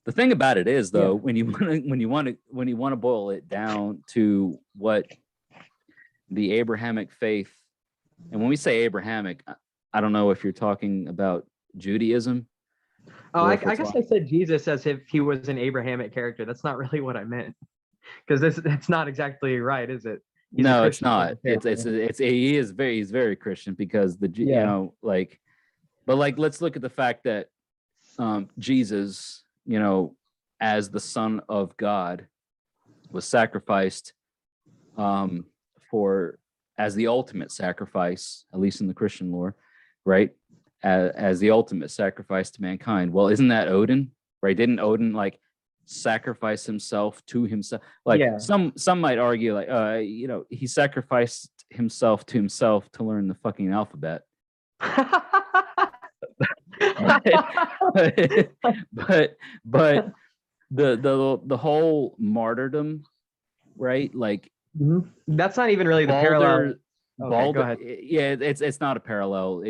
The thing about it is, though, when you want to boil it down to what the Abrahamic faith, and when we say Abrahamic, I don't know if you're talking about Judaism. Oh, I guess I said Jesus as if he was an Abrahamic character. That's not really what I meant, because that's not exactly right, is it? No, it's not. He's very Christian, because let's look at the fact that Jesus, as the Son of God, was sacrificed as the ultimate sacrifice, at least in the Christian lore, right? As the ultimate sacrifice to mankind. Well, isn't that Odin, right? Didn't Odin sacrifice himself to himself? Some might argue he sacrificed himself to learn the fucking alphabet. but the whole martyrdom, right? That's not even really the parallel. Balder, go ahead. Yeah, it's not a parallel.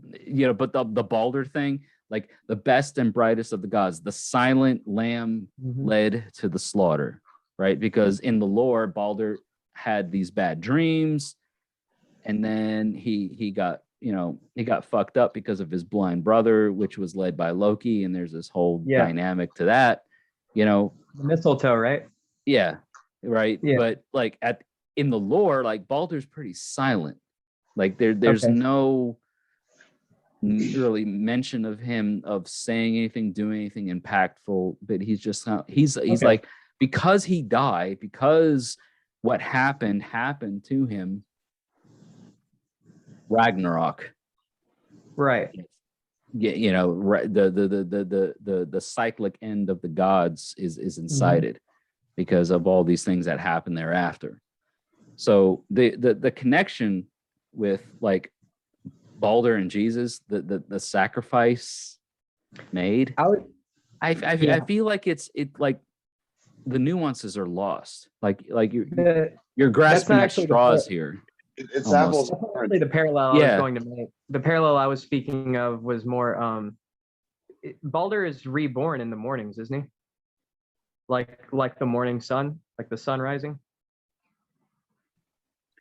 But the Balder thing, the best and brightest of the gods, the silent lamb led to the slaughter, right? Because in the lore, Balder had these bad dreams, and then he got, he got fucked up because of his blind brother, which was led by Loki, and there's this whole dynamic to that, The mistletoe, right? Yeah, right. Yeah. But like in the lore, like Balder's pretty silent. Like there's no really mention of him of saying anything, doing anything impactful, but he's just he's like, because he died, because what happened to him, Ragnarok, Right. yeah, the cyclic end of the gods is incited because of all these things that happen thereafter. So the connection with like Balder and Jesus, the sacrifice made, I feel like it like the nuances are lost. Like you're grasping at straws here. It's apples. That's actually the parallel I was going to make. The parallel I was speaking of was more Balder is reborn in the mornings, isn't he? Like the morning sun, like the sun rising.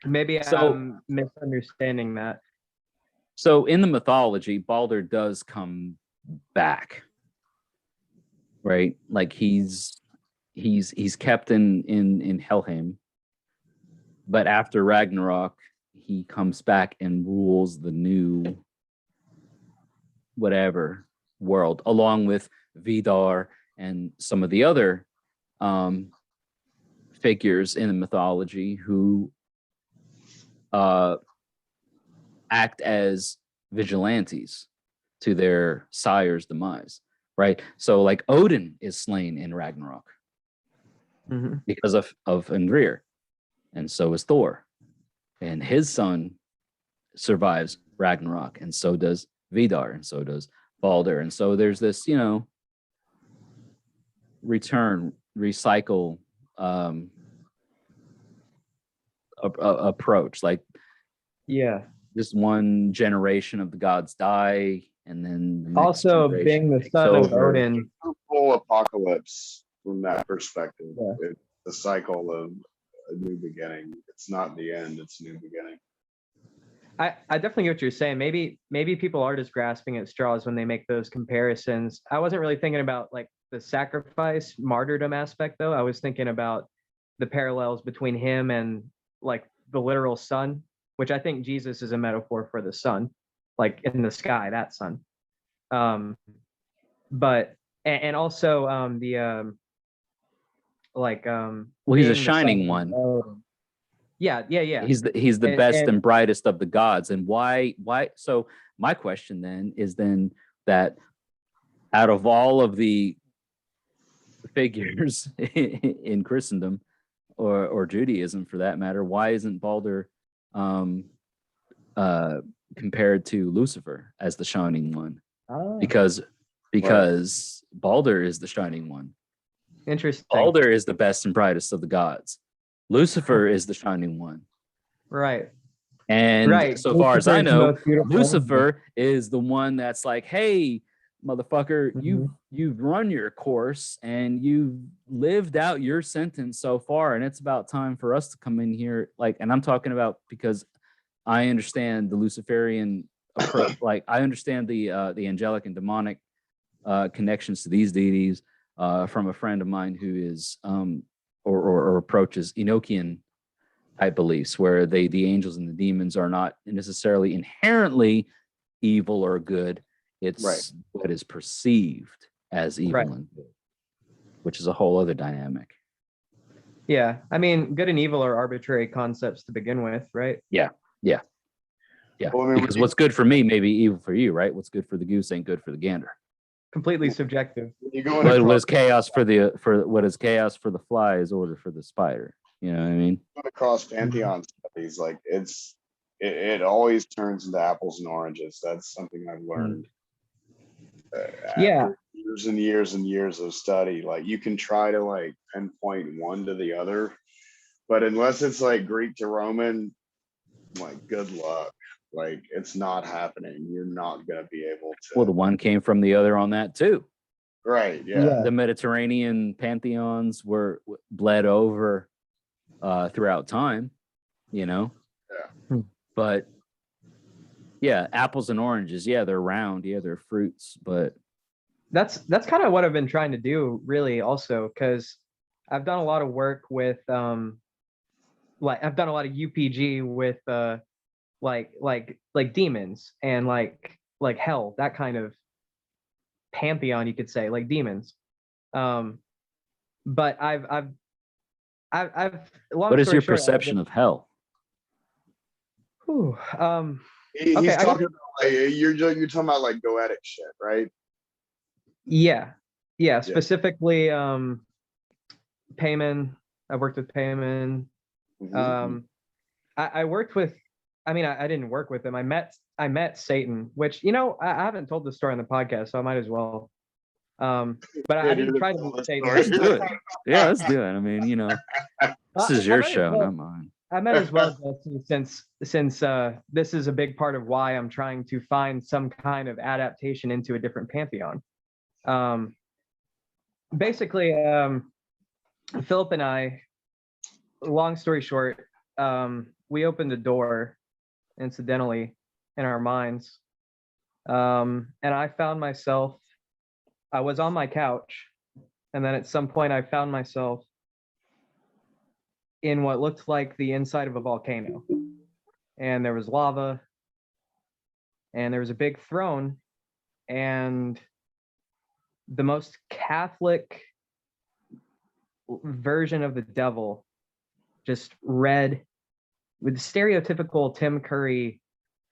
Maybe I'm misunderstanding that. So in the mythology, Balder does come back, right? Like he's kept in Helheim, but after Ragnarok, he comes back and rules the new whatever world, along with Vidar and some of the other figures in the mythology who act as vigilantes to their sire's demise, right? So like Odin is slain in Ragnarok because of Andrir, and so is Thor, and his son survives Ragnarok, and so does Vidar, and so does Balder, and so there's this, return, recycle approach. Like, just one generation of the gods die, and then the next also being the son of Odin, full apocalypse from that perspective. It's the cycle of a new beginning. It's not the end, it's a new beginning. I definitely get what you're saying. Maybe people are just grasping at straws when they make those comparisons. I wasn't really thinking about like the sacrifice, martyrdom aspect, though. I was thinking about the parallels between him and like the literal sun, which I think Jesus is a metaphor for the sun, like in the sky, that sun. But and also well, he's a shining one. Yeah. He's the best and brightest of the gods. And why? So my question then is that out of all of the figures in Christendom or Judaism for that matter, why isn't Balder compared to Lucifer as the shining one? Because Balder is the shining one. Interesting. Balder is the best and brightest of the gods. Lucifer is the shining one. Right. And so far as I know, Lucifer is the one that's like, hey, motherfucker, you've run your course and you've lived out your sentence so far, and it's about time for us to come in here. Like, and I'm talking about because I understand the Luciferian approach. Like, I understand the angelic and demonic connections to these deities from a friend of mine who is or approaches Enochian type beliefs, where the angels and the demons are not necessarily inherently evil or good. It's what is perceived as evil and good, which is a whole other dynamic. Yeah, I mean, good and evil are arbitrary concepts to begin with, right? Yeah. Well, I mean, because what's good for me may be evil for you, right? What's good for the goose ain't good for the gander. Completely subjective. But what is chaos for the fly is order for the spider. You know what I mean? Across pantheon studies, like it always turns into apples and oranges. That's something I've learned. After years and years and years of study, like you can try to like pinpoint one to the other, but unless it's like Greek to Roman, like good luck. Like it's not happening. You're not gonna be able to. Well, the one came from the other on that too. Right. Yeah. The Mediterranean pantheons were bled over throughout time, you know. Yeah. But yeah, apples and oranges, yeah, they're round, yeah, they're fruits, but That's kind of what I've been trying to do, really, also, because I've done a lot of work with like I've done a lot of UPG with like demons and like hell, that kind of pantheon, you could say, like demons. But I've long what is story your short, perception of hell? whew, He's okay, talking about like you're talking about like goetic shit, right? yeah, specifically Payman. I've worked with Payman. Mm-hmm. I worked with, I mean, I didn't work with him. I met Satan, which, I haven't told the story on the podcast, so I might as well. But I didn't try to meet Satan. Let's do it. Yeah, let's do it. I mean, this is your show, not mine. I might as well, Jesse, since this is a big part of why I'm trying to find some kind of adaptation into a different pantheon. Basically, Philip and I, long story short, we opened a door, incidentally, in our minds, and I found myself. I was on my couch, and then at some point, I found myself in what looked like the inside of a volcano, and there was lava, and there was a big throne, and the most Catholic version of the devil, just red, with the stereotypical Tim Curry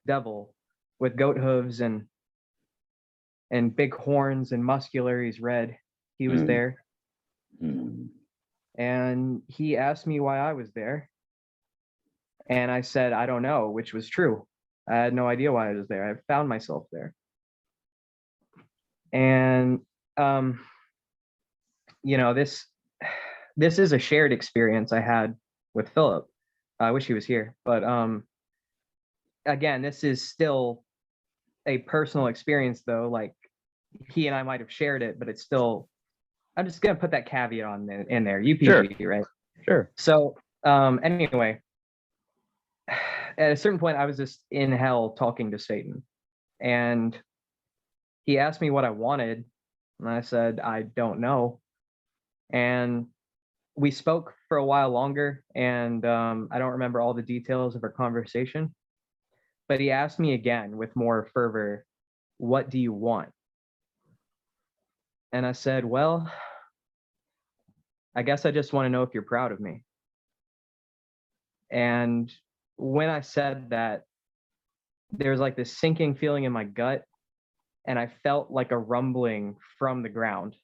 devil with goat hooves and big horns and muscular. He's red. He was there. And he asked me why I was there. And I said, I don't know, which was true. I had no idea why I was there. I found myself there. And this is a shared experience I had with Philip. I wish he was here, but again, this is still a personal experience, though. Like, he and I might have shared it, but it's still, I'm just gonna put that caveat on in there. UPG, sure. Right? Sure. So anyway, at a certain point, I was just in hell talking to Satan, and he asked me what I wanted, and I said, I don't know. And we spoke for a while longer, and I don't remember all the details of our conversation, but he asked me again with more fervor, what do you want? And I said, well, I guess I just want to know if you're proud of me. And when I said that, there was like this sinking feeling in my gut, and I felt like a rumbling from the ground.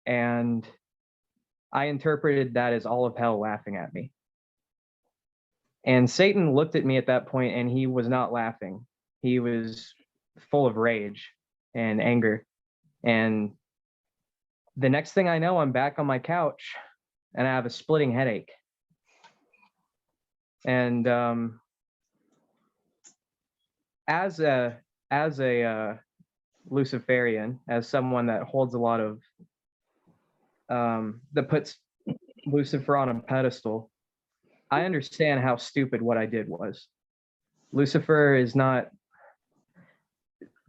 And I interpreted that as all of hell laughing at me. And Satan looked at me at that point, and he was not laughing. He was full of rage and anger. And the next thing I know, I'm back on my couch, and I have a splitting headache. And as a Luciferian, as someone that holds a lot of that puts Lucifer on a pedestal, I understand how stupid what I did was. Lucifer is not,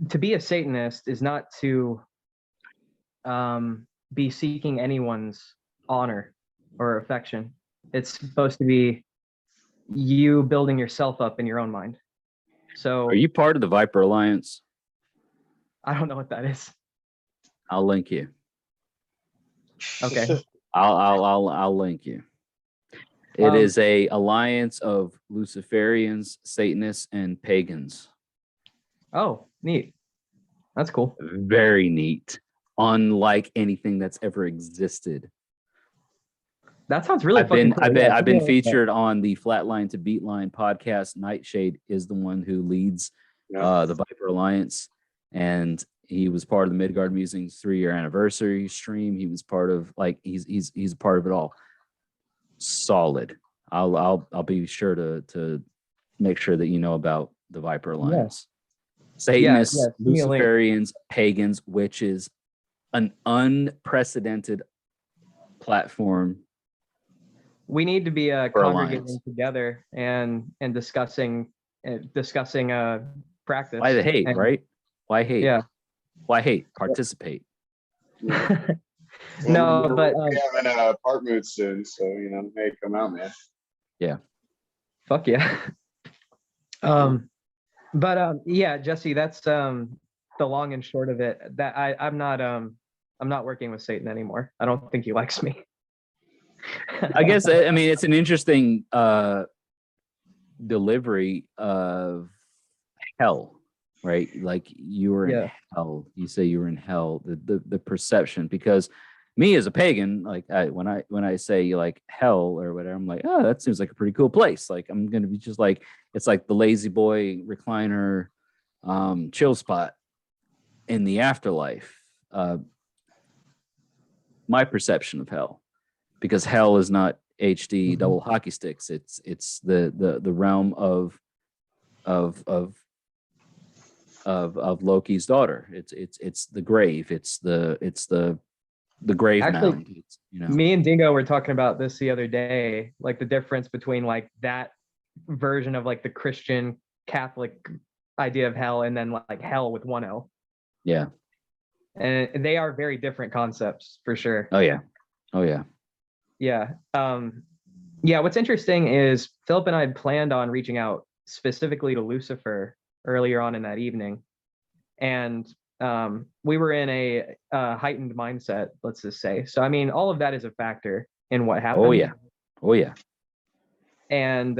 to be a Satanist is not to be seeking anyone's honor or affection. It's supposed to be you building yourself up in your own mind. So, are you part of the Viper Alliance? I don't know what that is. I'll link you. Okay. I'll link you. It is a alliance of Luciferians, Satanists, and pagans. Oh, neat. That's cool. Very neat. Unlike anything that's ever existed. That sounds really fucking cool. I've been featured on the Flatline to Beatline podcast. Nightshade is the one who leads the Viper Alliance, and he was part of the Midgard Musings 3-year anniversary stream. He was part of, like, he's a part of it all. Solid. I'll be sure to make sure that you know about the Viper Alliance. Satanists, Luciferians, pagans, witches, an unprecedented platform. We need to be For congregating alliance. together and discussing practice. Why the hate, And- right? Why hate? Yeah. Why hate? Participate. No, but we're having a park mood soon, so hey, come out, man. Yeah. fuck yeah. Yeah, Jesse, that's the long and short of it. That I'm not working with Satan anymore. I don't think he likes me. I guess I mean it's an interesting delivery of hell, right? Like you were in hell. You say you were in hell. The perception, because me as a pagan, like when I say like hell or whatever, I'm like, oh, that seems like a pretty cool place. Like I'm gonna be just like, it's like the lazy boy recliner, chill spot in the afterlife. My perception of hell, because hell is not HD double hockey sticks. It's the realm of Loki's daughter. It's the grave. It's the grave Actually, mound. It's, me and Dingo were talking about this the other day, like the difference between like that version of like the Christian Catholic idea of hell and then like hell with one L. Yeah. And they are very different concepts for sure. Oh yeah. Oh yeah. Yeah. Yeah, what's interesting is Philip and I had planned on reaching out specifically to Lucifer earlier on in that evening. And we were in a heightened mindset, let's just say. So, I mean, all of that is a factor in what happened. Oh yeah. Oh yeah. And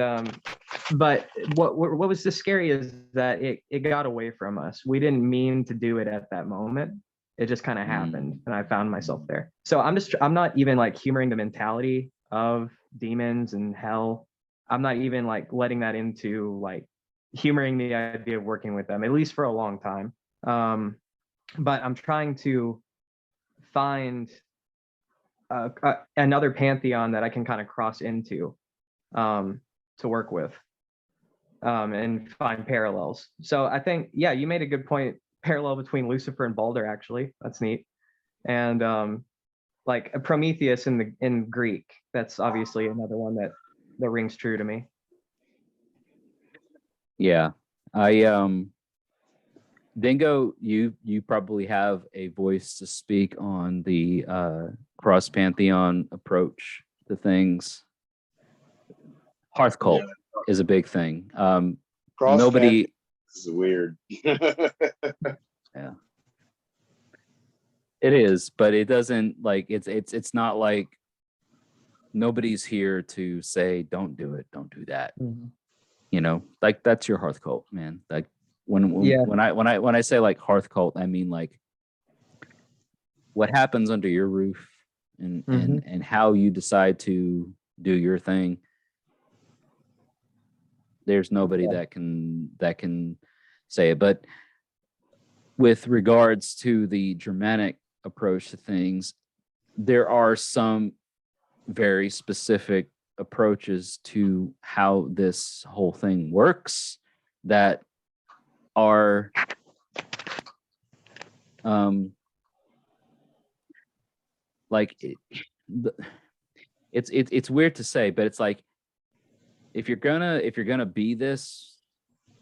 but what was just scary is that it got away from us. We didn't mean to do it at that moment. It just kind of happened, and I found myself there. So I'm not even like humoring the mentality of demons and hell. I'm not even like letting that into like humoring the idea of working with them, at least for a long time. But I'm trying to find another pantheon that I can kind of cross into to work with and find parallels. So I think, yeah, you made a good point. Parallel between Lucifer and Balder, actually. That's neat. And like Prometheus in Greek, that's obviously another one that rings true to me. Yeah. Dingo, you probably have a voice to speak on the cross pantheon approach to things. Hearth cult is a big thing. Nobody is weird. Yeah. It is, but it doesn't like it's not like nobody's here to say don't do it, don't do that. Like that's your hearth cult, man. Like when I say like hearth cult, I mean like what happens under your roof and how you decide to do your thing. There's nobody that can say it. But with regards to the Germanic approach to things, there are some very specific approaches to how this whole thing works that are like it's weird to say, but it's like if you're gonna be this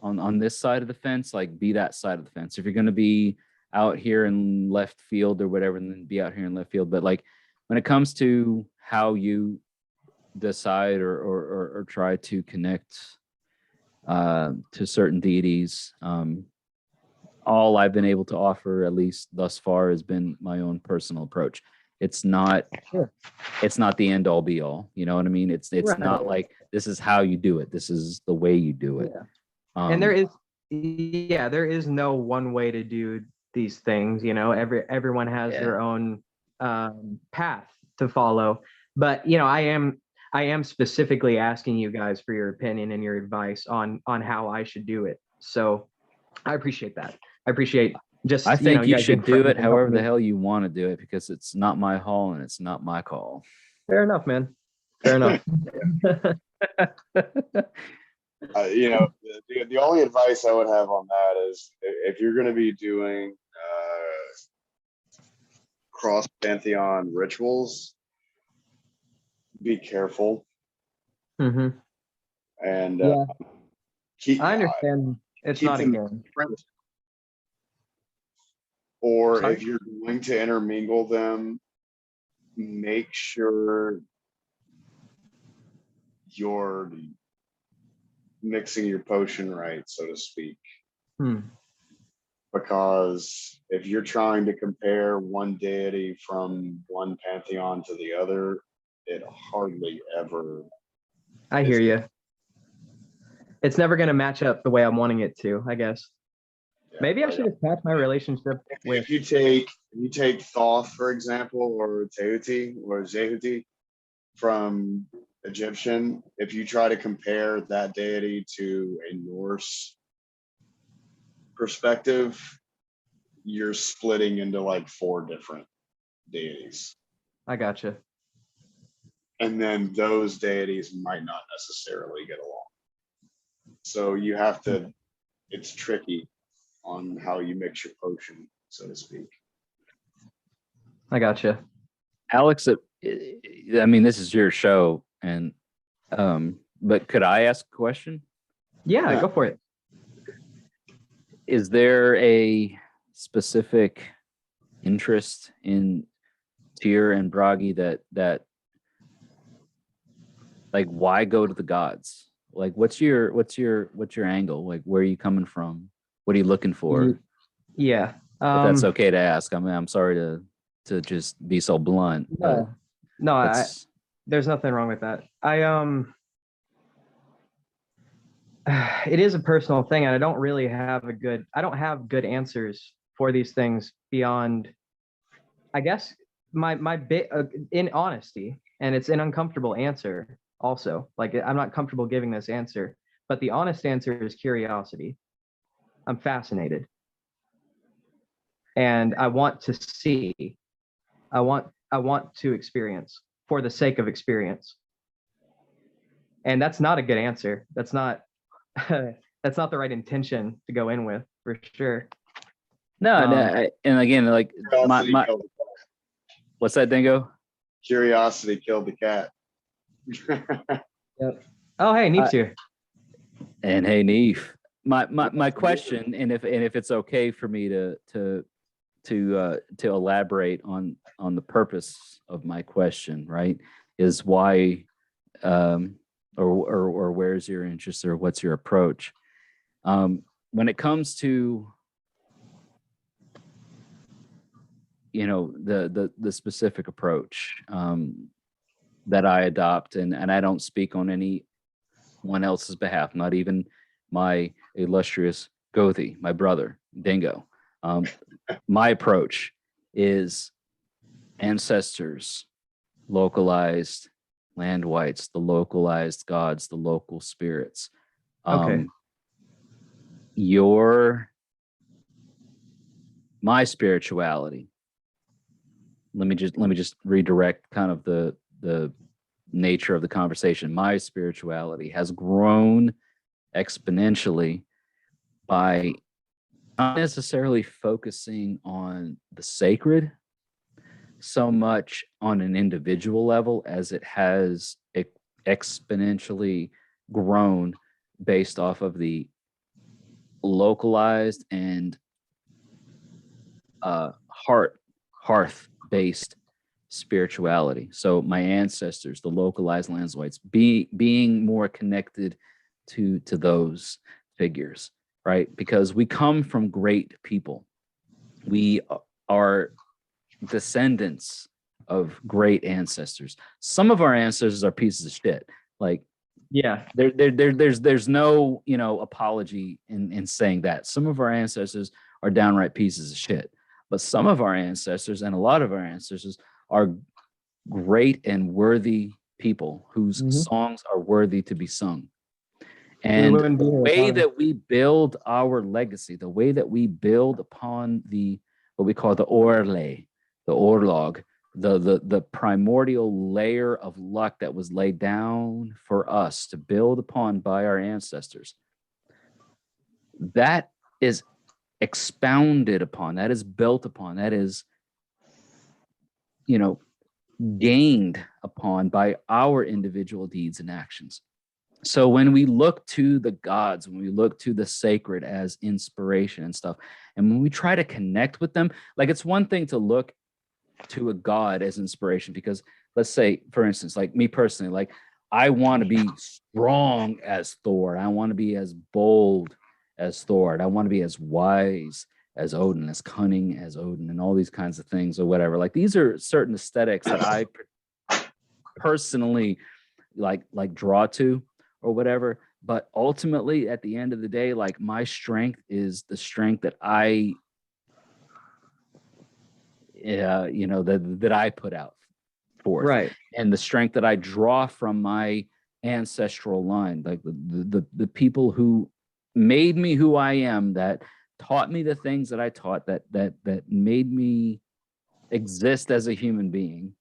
on this side of the fence, like be that side of the fence. If you're gonna be out here in left field or whatever, then be out here in left field. But like when it comes to how you decide or try to connect to certain deities, all I've been able to offer, at least thus far, has been my own personal approach. It's not the end all be all. You know what I mean? It's right. Not like this is how you do it. This is the way you do it. Yeah. And there is no one way to do these things. Everyone has their own path to follow. But I am specifically asking you guys for your opinion and your advice on how I should do it. So I appreciate that. I appreciate I think you should do it however the hell you want to do it, because it's not my hall and it's not my call. Fair enough, man. Fair enough. The only advice I would have on that is if you're going to be doing cross pantheon rituals, be careful Mm-hmm. and Yeah, keep I understand. It's keep not a them game. different. Or Sorry? if you're going to intermingle them, make sure you're mixing your potion right, so to speak. Hmm. Because if you're trying to compare one deity from one pantheon to the other, it hardly ever I is. hear you. It's never going to match up the way I'm wanting it to, I guess. Yeah, Maybe I like, should attach my relationship with. if you take Thoth, for example, or Tehuti or Zehuti from Egyptian, if you try to compare that deity to a Norse perspective, you're splitting into like 4 different deities. I gotcha. And then those deities might not necessarily get along. So you have to, it's tricky on how you mix your potion, so to speak. I gotcha. Alex, I mean, this is your show, and but could I ask a question? Yeah, Yeah. go for it. Is there a specific interest in Tyr and Bragi that like, why go to the gods? Like, what's your angle? Like, where are you coming from? What are you looking for? Yeah. If that's okay to ask. I mean, I'm sorry to just be so blunt, but no, there's nothing wrong with that. It is a personal thing, and I don't really have I don't have good answers for these things beyond, I guess, my bit in honesty, and it's an uncomfortable answer also. Like, I'm not comfortable giving this answer, but the honest answer is curiosity. I'm fascinated, and I want to see. I want to experience for the sake of experience. And that's not a good answer. That's not that's not the right intention to go in with, for sure. no, and again, like Curiosity my killed the what's that, Dingo? cat. Curiosity killed the cat. Yep. Oh, hey, Neef's here. And hey, Neef, my question, and if it's okay for me to elaborate on the purpose of my question, right, is why, or where's your interest, or what's your approach, when it comes to, you know, the specific approach that I adopt, and I don't speak on anyone else's behalf, not even my illustrious Gothi, my brother Dingo. My approach is ancestors, localized land whites, the localized gods, the local spirits. Okay. My spirituality. Let me just redirect kind of the nature of the conversation. My spirituality has grown exponentially by not necessarily focusing on the sacred so much on an individual level as it has exponentially grown based off of the localized and hearth-based spirituality. So my ancestors, the localized landslights, being more connected to those figures, right? Because we come from great people. We are descendants of great ancestors. Some of our ancestors are pieces of shit. Like, Yeah. there's no, you know, apology in saying that. Some of our ancestors are downright pieces of shit. But some of our ancestors, and a lot of our ancestors, are great and worthy people whose songs are worthy to be sung. And the way that we build our legacy, the way that we build upon what we call the orle, the orlog, the primordial layer of luck that was laid down for us to build upon by our ancestors, that is expounded upon, that is built upon, that is gained upon by our individual deeds and actions. So when we look to the gods, when we look to the sacred as inspiration and stuff, and when we try to connect with them, like it's one thing to look to a god as inspiration, because let's say, for instance, like me personally, like I want to be strong as Thor. I want to be as bold as Thor. I want to be as wise as Odin, as cunning as Odin, and all these kinds of things or whatever. Like these are certain aesthetics that I personally like draw to or whatever. But ultimately, at the end of the day, like my strength is the strength that I, that I put out forth, Right. and the strength that I draw from my ancestral line, like the people who made me who I am, that taught me the things that I taught, that made me exist as a human being,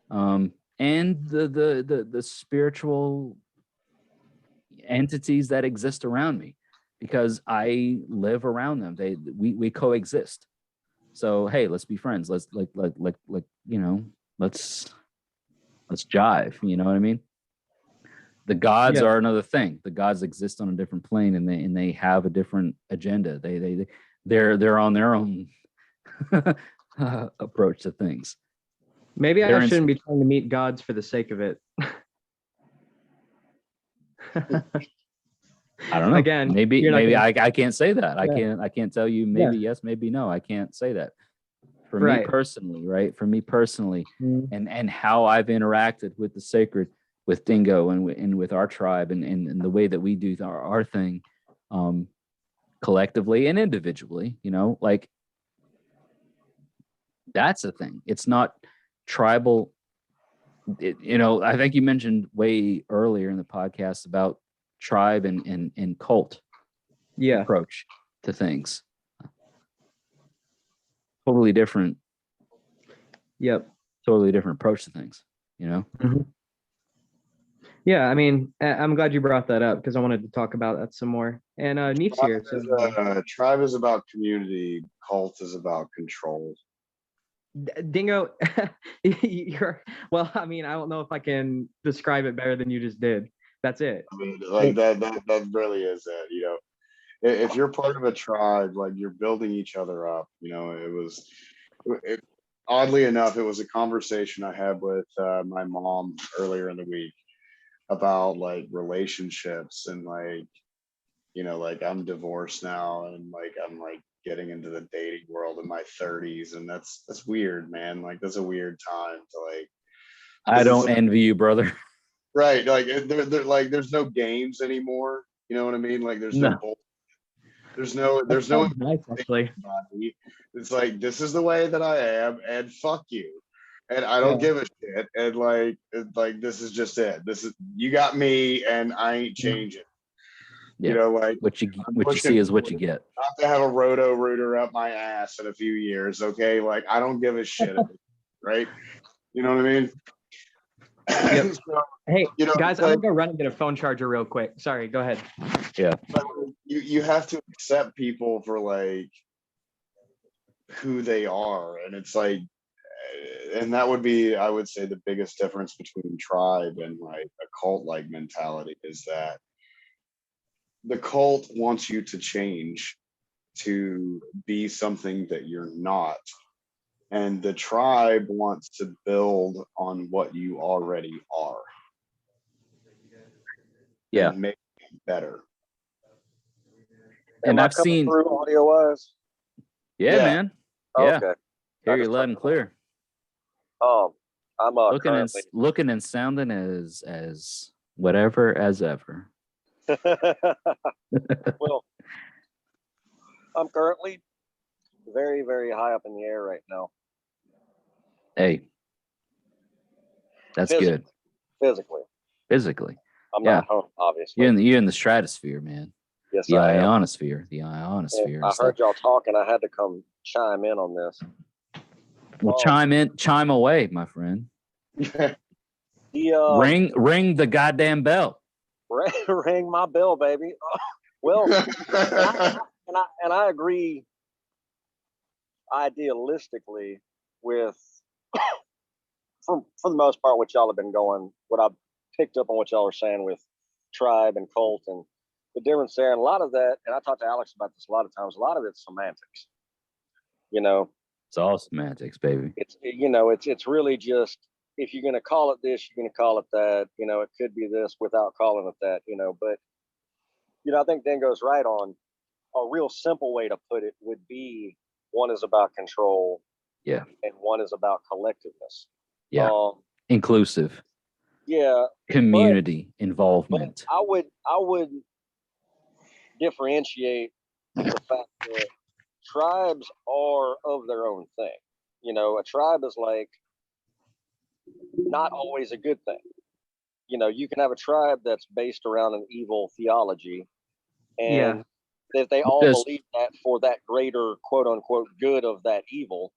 and the spiritual entities that exist around me, because I live around them. We coexist. So hey, let's be friends. Let's let's jive. You know what I mean? The gods are another thing. The gods exist on a different plane, and they have a different agenda. They're on their own approach to things. Maybe I shouldn't be trying to meet gods for the sake of it. I don't know. Again, maybe I can't say that. Yeah. I can't tell you maybe yes, maybe no. I can't say that. For me personally, right? For me personally, and how I've interacted with the sacred, with Dingo and with our tribe, and the way that we do our thing, collectively and individually, like that's the thing. It's not tribal. I think you mentioned way earlier in the podcast about tribe and cult approach to things. Totally different. Yep. Totally different approach to things, Mm-hmm. Yeah, I mean, I'm glad you brought that up, because I wanted to talk about that some more. And Neef's here. So tribe is about community. Cult is about control. Dingo, well, I mean, I don't know if I can describe it better than you just did. That's it. I mean, like that really is it. If you're part of a tribe, like you're building each other up. Oddly enough, it was a conversation I had with my mom earlier in the week about like relationships, and like I'm divorced now, and like I'm like getting into the dating world in my 30s, and that's weird, man. Like that's a weird time to like. I don't envy you, brother. Right, like they're like there's no games anymore. You know what I mean? Like there's no nice, actually. It's like, this is the way that I am, and fuck you, and I don't give a shit, and like this is just it. This is, you got me, and I ain't changing. Yeah. Like what you see is what you get. Not to have a roto rooter up my ass in a few years, okay? Like I don't give a shit, right? You know what I mean? Yep. So, hey, guys, I'm gonna go run and get a phone charger real quick. Sorry, go ahead. Yeah. But you have to accept people for like who they are, and it's like, and that would be, I would say, the biggest difference between tribe and like a cult like mentality is that the cult wants you to change to be something that you're not, and the tribe wants to build on what you already are. Yeah, and make it better. And I've seen through audio wise. Yeah, man. Yeah. Okay. Hear you loud and clear. I'm looking and sounding as whatever as ever. Well, I'm currently very, very high up in the air right now. Hey, that's good. Physically. I'm not home, obviously. You're in the stratosphere, man. Yes, the I ionosphere. The ionosphere. I heard y'all talking. I had to come chime in on this. Well, chime away, my friend. Ring the goddamn bell. Ring my bell, baby. Well, and I agree idealistically with for the most part, what y'all have been going, what I've picked up on what y'all are saying with tribe and cult and the difference there, and a lot of that, and I talked to Alex about this a lot of times, a lot of it's semantics. It's all semantics, baby. It's really just, if you're going to call it this, you're going to call it that. It could be this without calling it that. But I think Dingo's right on. A real simple way to put it would be, one is about control, Yeah, and one is about collectiveness. yeah, inclusive. Yeah, Community but involvement. I would differentiate the fact that tribes are of their own thing. A tribe is like not always a good thing. You can have a tribe that's based around an evil theology, and if they all believe that for that greater quote unquote good of that evil,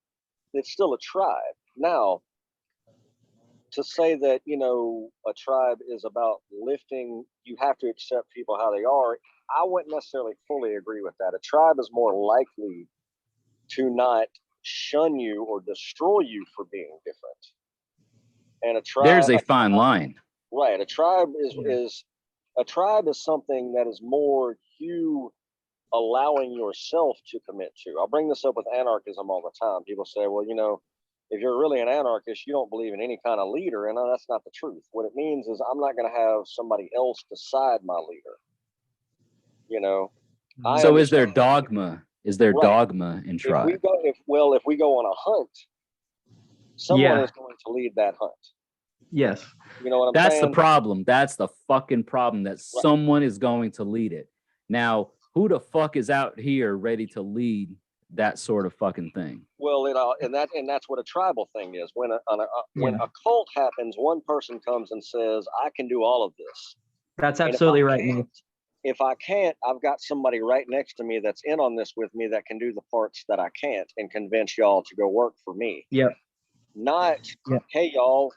it's still a tribe. Now, to say that a tribe is about lifting, you have to accept people how they are, I wouldn't necessarily fully agree with that. A tribe is more likely to not shun you or destroy you for being different. And there's a fine line. Right. A tribe is something that is more you allowing yourself to commit to. I'll bring this up with anarchism all the time. People say, well, if you're really an anarchist, you don't believe in any kind of leader. And that's not the truth. What it means is I'm not going to have somebody else decide my leader. So is there dogma? Is there dogma in tribe? If we go on a hunt, someone is going to lead that hunt. Yes. You know what I'm saying? That's the problem. That's the fucking problem, that someone is going to lead it. Now, who the fuck is out here ready to lead that sort of fucking thing? Well, and that's what a tribal thing is. When a cult happens, one person comes and says, "I can do all of this." That's absolutely right. If I can't, I've got somebody right next to me that's in on this with me that can do the parts that I can't and convince y'all to go work for me. Yep. Hey, y'all,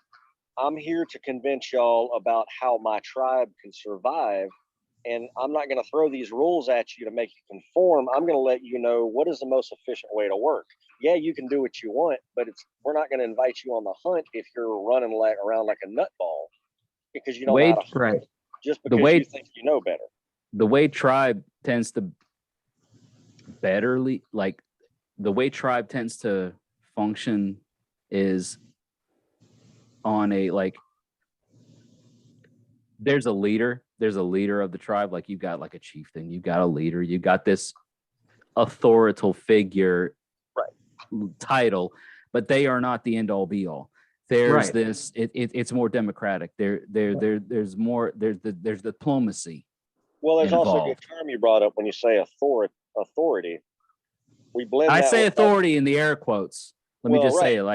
I'm here to convince y'all about how my tribe can survive. And I'm not going to throw these rules at you to make you conform. I'm going to let you know what is the most efficient way to work. Yeah, you can do what you want, but we're not going to invite you on the hunt if you're running around like a nutball because you don't know how to hunt, just because you think you know better. The way tribe tends to function is on a there's a leader of the tribe. Like you've got like a chieftain, you've got a leader, you got this authoritative figure title, but they are not the end all be all. There's this, it's more democratic. There's more, there's diplomacy. Well, there's also a good term you brought up when you say authority. We blend. I say authority in the air quotes. Let me just say it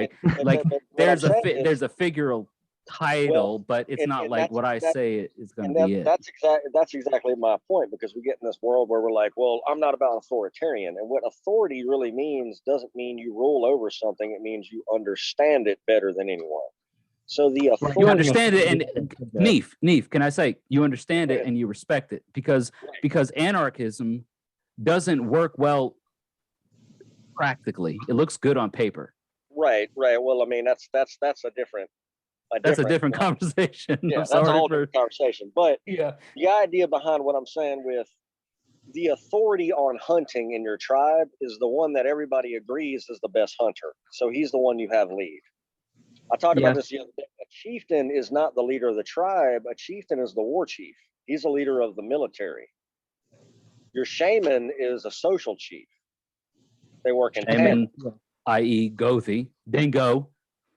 there's a figural title, but it's not like what I say it is going to be it. That's exactly my point, because we get in this world where we're like, well, I'm not about authoritarian, and what authority really means doesn't mean you rule over something. It means you understand it better than anyone. So the authority, you understand it, and Neef, can I say you understand it and you respect it, because anarchism doesn't work well practically. It looks good on paper. Right. Well, I mean, that's a different. That's a different conversation. Yeah, that's a whole different conversation. But the idea behind what I'm saying with the authority on hunting in your tribe is the one that everybody agrees is the best hunter. So he's the one you have lead. I talked about this the other day. A chieftain is not the leader of the tribe. A chieftain is the war chief. He's the leader of the military. Your shaman is a social chief. They work in shaman, i.e. Gothi, Dingo.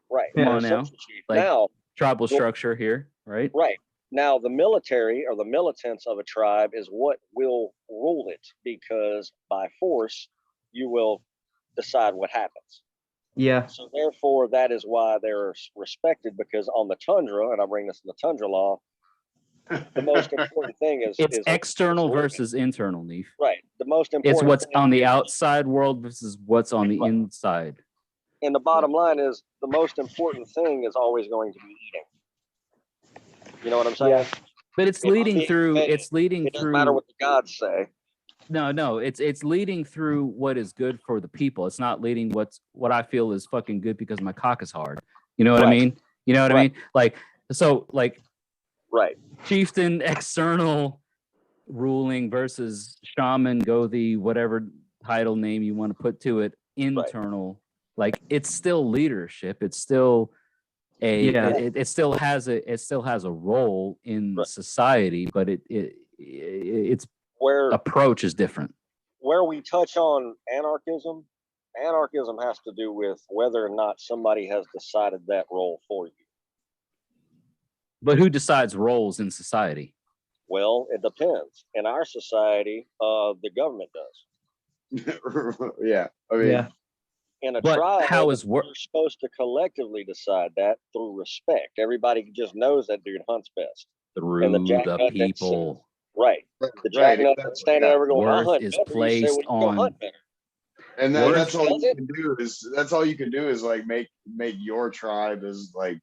Right. Come on now. Like now, tribal structure here, right? Right. Now, the military or the militants of a tribe is what will rule it, because by force, you will decide what happens. Yeah. So therefore, that is why they're respected, because on the tundra, and I bring this in the tundra law, the most important thing is external versus internal, Neef. Right. The most important. It's what's on the outside world versus what's on the inside. And the bottom line is the most important thing is always going to be eating. You know what I'm saying? Yeah. But it's leading through. It doesn't matter what the gods say. No, it's leading through what is good for the people. It's not leading what I feel is fucking good because my cock is hard. You know what I mean? You know what I Right. mean? Like, so like Right. chieftain external ruling versus shaman, Gothi, whatever title name you want to put to it, internal. Like, it's still leadership. It's still it still has a role in society, but its Where approach is different. where we touch on anarchism has to do with whether or not somebody has decided that role for you. But who decides roles in society? Well, it depends. In our society, the government does. Yeah, I mean, In a But tribe, how is you're supposed to collectively decide that through respect. Everybody just knows that dude hunts best. through And the jack the nut that people? Right. The jack nut that's standing over going, I Worth hunt is better. You say, placed well, you go on hunt better. and Worth that's all does you it? can do is like make your tribe as like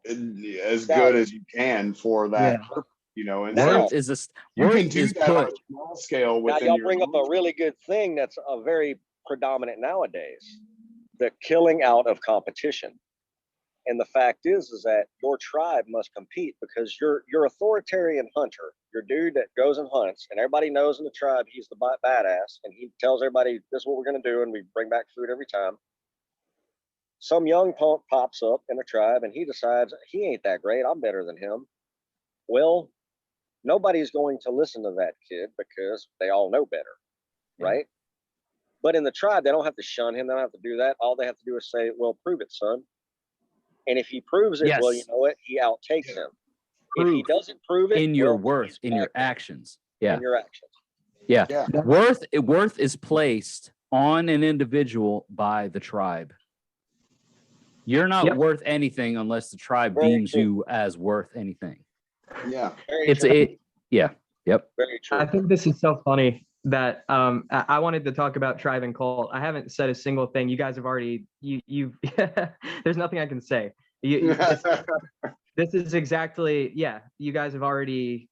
as good as you can for that purpose, you know. And Now- worth is a you worth can do is that on a put small scale Now, within y'all your bring up a really good thing that's a very predominant nowadays, the killing out of competition. And the fact is that your tribe must compete because you're authoritarian hunter. You're a dude that goes and hunts, and everybody knows in the tribe he's the badass, and he tells everybody this is what we're going to do, and we bring back food every time. Some young punk pops up in the tribe, and he decides he ain't that great. I'm better than him. Well, nobody's going to listen to that kid because they all know better, right? But in the tribe, they don't have to shun him. They don't have to do that. All they have to do is say, well, prove it, son. And if he proves it, well, you know what? He outtakes him. If he doesn't prove it, in your well, worth, he's in your back down actions. Yeah. in your actions. Yeah. Worth is placed on an individual by the tribe. You're not worth anything unless the tribe deems you as worth anything. Yeah. Yeah. Yep. Very true. I think this is so funny that I wanted to talk about tribe and cult. I haven't said a single thing. You guys have already you've there's nothing I can say. This is exactly, you guys have already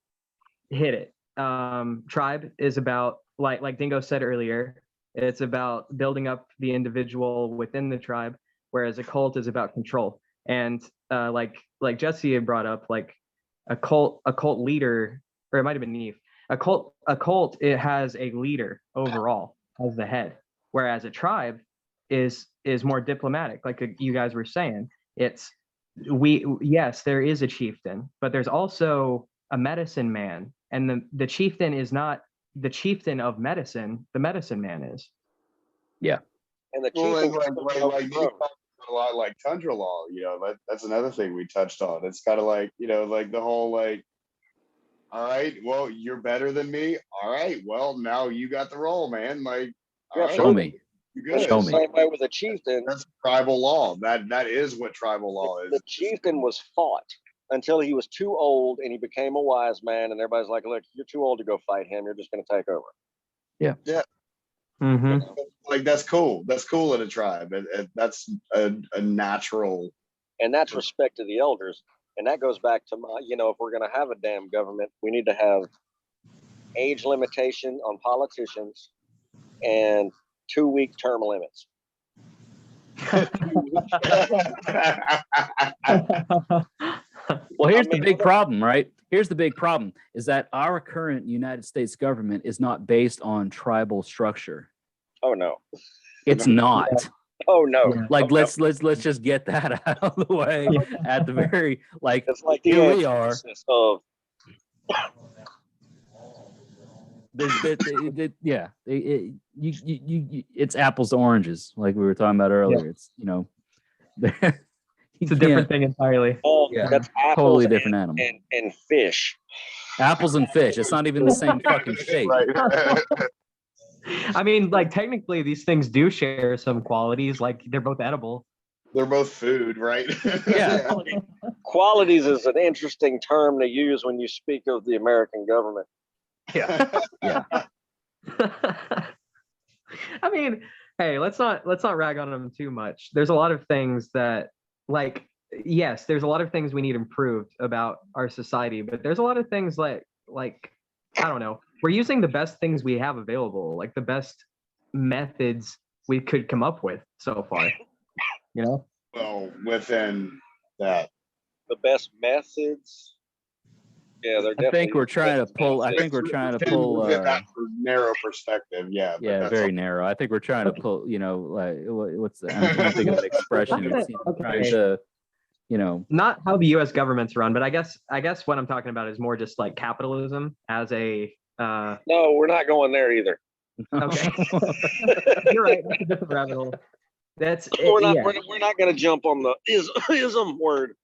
hit it. Tribe is about, like Dingo said earlier, it's about building up the individual within the tribe, whereas a cult is about control. And like Jesse had brought up, like a cult leader, or it might have been Neve. A cult, it has a leader overall as the head, whereas a tribe is more diplomatic. Like you guys were saying, yes, there is a chieftain, but there's also a medicine man, and the chieftain is not the chieftain of medicine. The medicine man is. Yeah. And the Well, chief a lot like tundra law, you know, that's another thing we touched on. It's kind of like, you know, like the whole like, all right, well, you're better than me. All right, well, now you got the role, man. Like, show me. You're good. Show me. Same way with the chieftain. That's tribal law. That is what tribal law is. The chieftain was fought until he was too old and he became a wise man, and everybody's like, look, you're too old to go fight him. You're just going to take over. Yeah. Mm-hmm. Like, that's cool. That's cool in a tribe. That's a natural. And that's respect to the elders. And that goes back to my, if we're going to have a damn government, we need to have age limitation on politicians and 2-week term limits. Well, here's the big problem, right? Here's the big problem is that our current United States government is not based on tribal structure. Oh, no. It's not. Oh, no. Like, let's just get that out of the way at the very, like, it's like here we are. Of it's apples to oranges, like we were talking about earlier. Yeah. It's, It's a different thing entirely. that's apples totally different animal. And fish. Apples and fish. It's not even the same fucking shape. Right. I mean, like, technically these things do share some qualities, like they're both edible. They're both food, right? Yeah. Qualities is an interesting term to use when you speak of the American government. Yeah. Yeah. I mean, hey, let's not rag on them too much. There's a lot of things that, like, yes, there's a lot of things we need improved about our society, but there's a lot of things like I don't know. We're using the best things we have available, like the best methods we could come up with so far. Well, within that, the best methods. Yeah, they're I definitely. think we're trying to pull. I think we're trying to pull. within that narrow perspective, yeah. But Yeah, that's very all- narrow. I think we're trying to pull. Like what's the? I'm trying to think of that expression. It's, trying Okay. to, Not how the U.S. government's run, but I guess what I'm talking about is more just like capitalism as a. No, we're not going there either. Okay. You're right. That's a different rabbit hole. That's We're not. yeah. We're not going to jump on the ism word.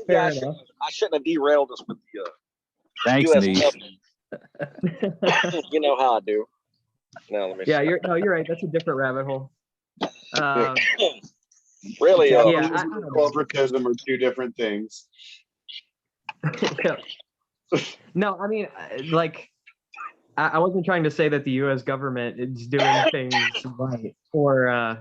Fair I shouldn't have derailed us with the Thanks, U.S. Niche. government. You know how I do. No, let me. Yeah, you're right. That's a different rabbit hole. Really? Yeah, Capitalism and corporatism are two different things. No, I mean, like, I wasn't trying to say that the U.S. government is doing things right, or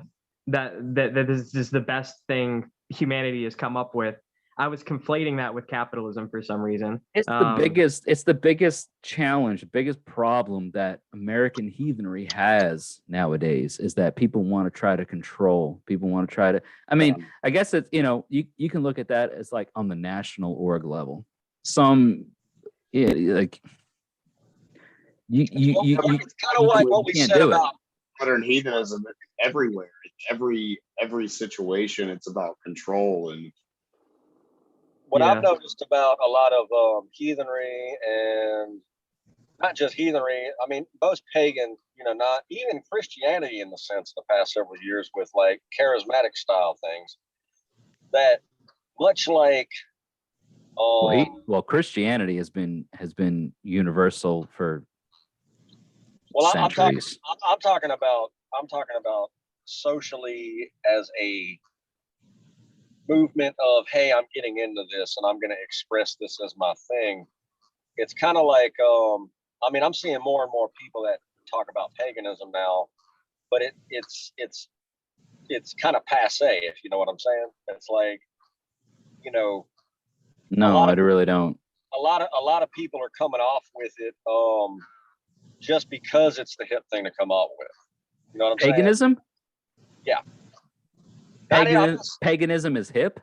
that this is the best thing humanity has come up with. I was conflating that with capitalism for some reason. It's the biggest challenge, biggest problem that American heathenry has nowadays is that people want to try to control. People want to try to. I mean, I guess it's you can look at that as like on the national org level. Like it's kind of like what we said about modern heathenism everywhere. Every situation, it's about control. And what I've noticed about a lot of heathenry, and not just heathenry, I mean, most pagan, not even Christianity in the sense the past several years with like charismatic style things, that much like Christianity has been universal for centuries. I'm talking about socially as a movement of, hey, I'm getting into this and I'm going to express this as my thing. It's kind of like, I'm seeing more and more people that talk about paganism now, but it's kind of passe, if you know what I'm saying. It's like, no, I really don't. A lot of people are coming off with it just because it's the hip thing to come up with. You know what I'm Paganism? saying? Yeah. Paganism is hip?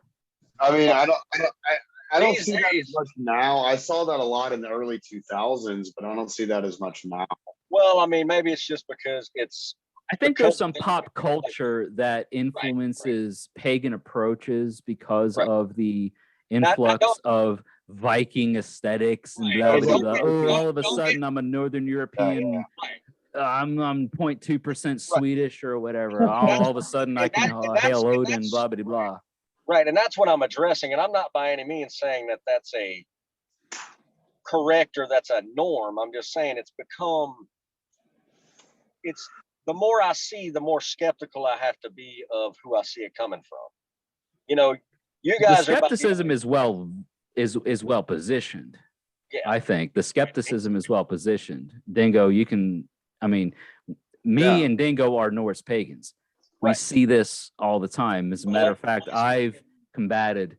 I mean, I don't see that as much now. I saw that a lot in the early 2000s, but I don't see that as much now. Well, I mean, maybe it's just because it's. I think there's some pop culture that influences pagan approaches because of the influx of Viking aesthetics and blah, blah, blah. Oh, all of a sudden I'm a Northern European. I'm 0.2% Swedish or whatever. All of a sudden I can hail Odin, blah, blah, blah. Right, and that's what I'm addressing. And I'm not by any means saying that that's a correct or that's a norm. I'm just saying it's the more I see, the more skeptical I have to be of who I see it coming from. You guys the skepticism is well positioned. Yeah. I think the skepticism is well positioned. Dingo, me and Dingo are Norse pagans. We see this all the time. As a matter of fact, I've combated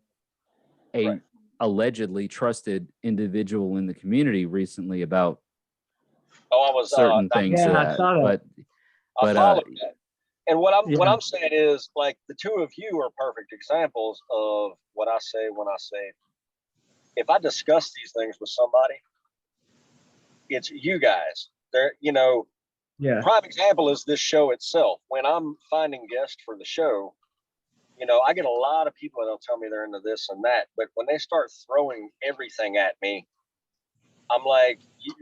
a allegedly trusted individual in the community recently about certain things. I saw that. I followed that. And what I'm saying is, like, the two of you are perfect examples of what I say when I say, if I discuss these things with somebody, it's you guys. Prime example is this show itself. When I'm finding guests for the show, I get a lot of people that'll tell me they're into this and that, but when they start throwing everything at me, I'm like, you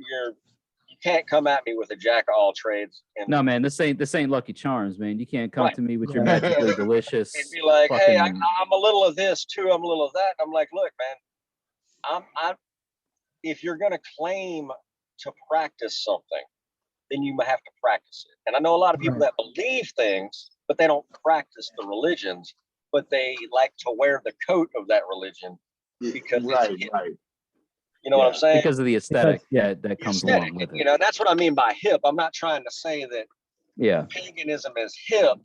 can't come at me with a jack of all trades. No, man, this ain't Lucky Charms, man. You can't come to me with your magically delicious. And be like, hey, I'm a little of this too. I'm a little of that. I'm like, look, man, if you're gonna claim to practice something, then you have to practice it. And I know a lot of people that believe things, but they don't practice the religions, but they like to wear the coat of that religion because you know what I'm saying? Because of the aesthetic that comes along with it. That's what I mean by hip. I'm not trying to say that paganism is hip,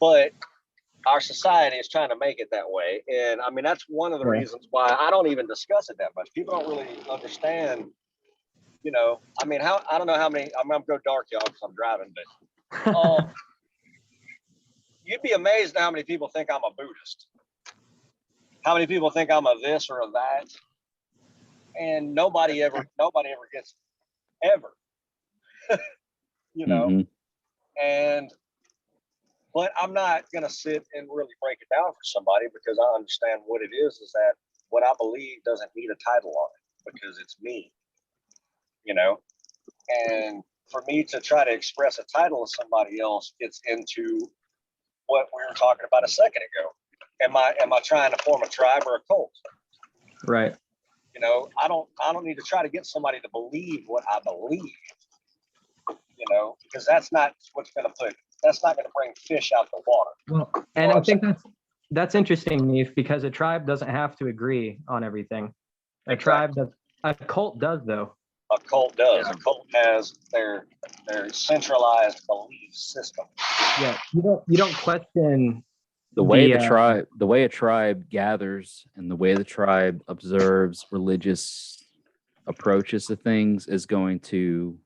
but our society is trying to make it that way. And I mean, that's one of the reasons why I don't even discuss it that much. People don't really understand, I mean, I don't know how many, I'm going to go dark, y'all, because I'm driving, but you'd be amazed at how many people think I'm a Buddhist. How many people think I'm a this or a that, and nobody ever gets it, ever. You know, and but I'm not gonna sit and really break it down for somebody, because I understand what it is that what I believe doesn't need a title on it, because it's me. You know, and for me to try to express a title to somebody else gets into what we were talking about a second ago. Am I trying to form a tribe or a cult? Right. You know, I don't need to try to get somebody to believe what I believe. You know, because that's not going to bring fish out the water. Well, and I think that's interesting, Neef, because a tribe doesn't have to agree on everything. A tribe does. A cult does, though. A cult does. A cult has their centralized belief system. Yeah, you don't question the way a tribe gathers and the way the tribe observes religious approaches to things is going to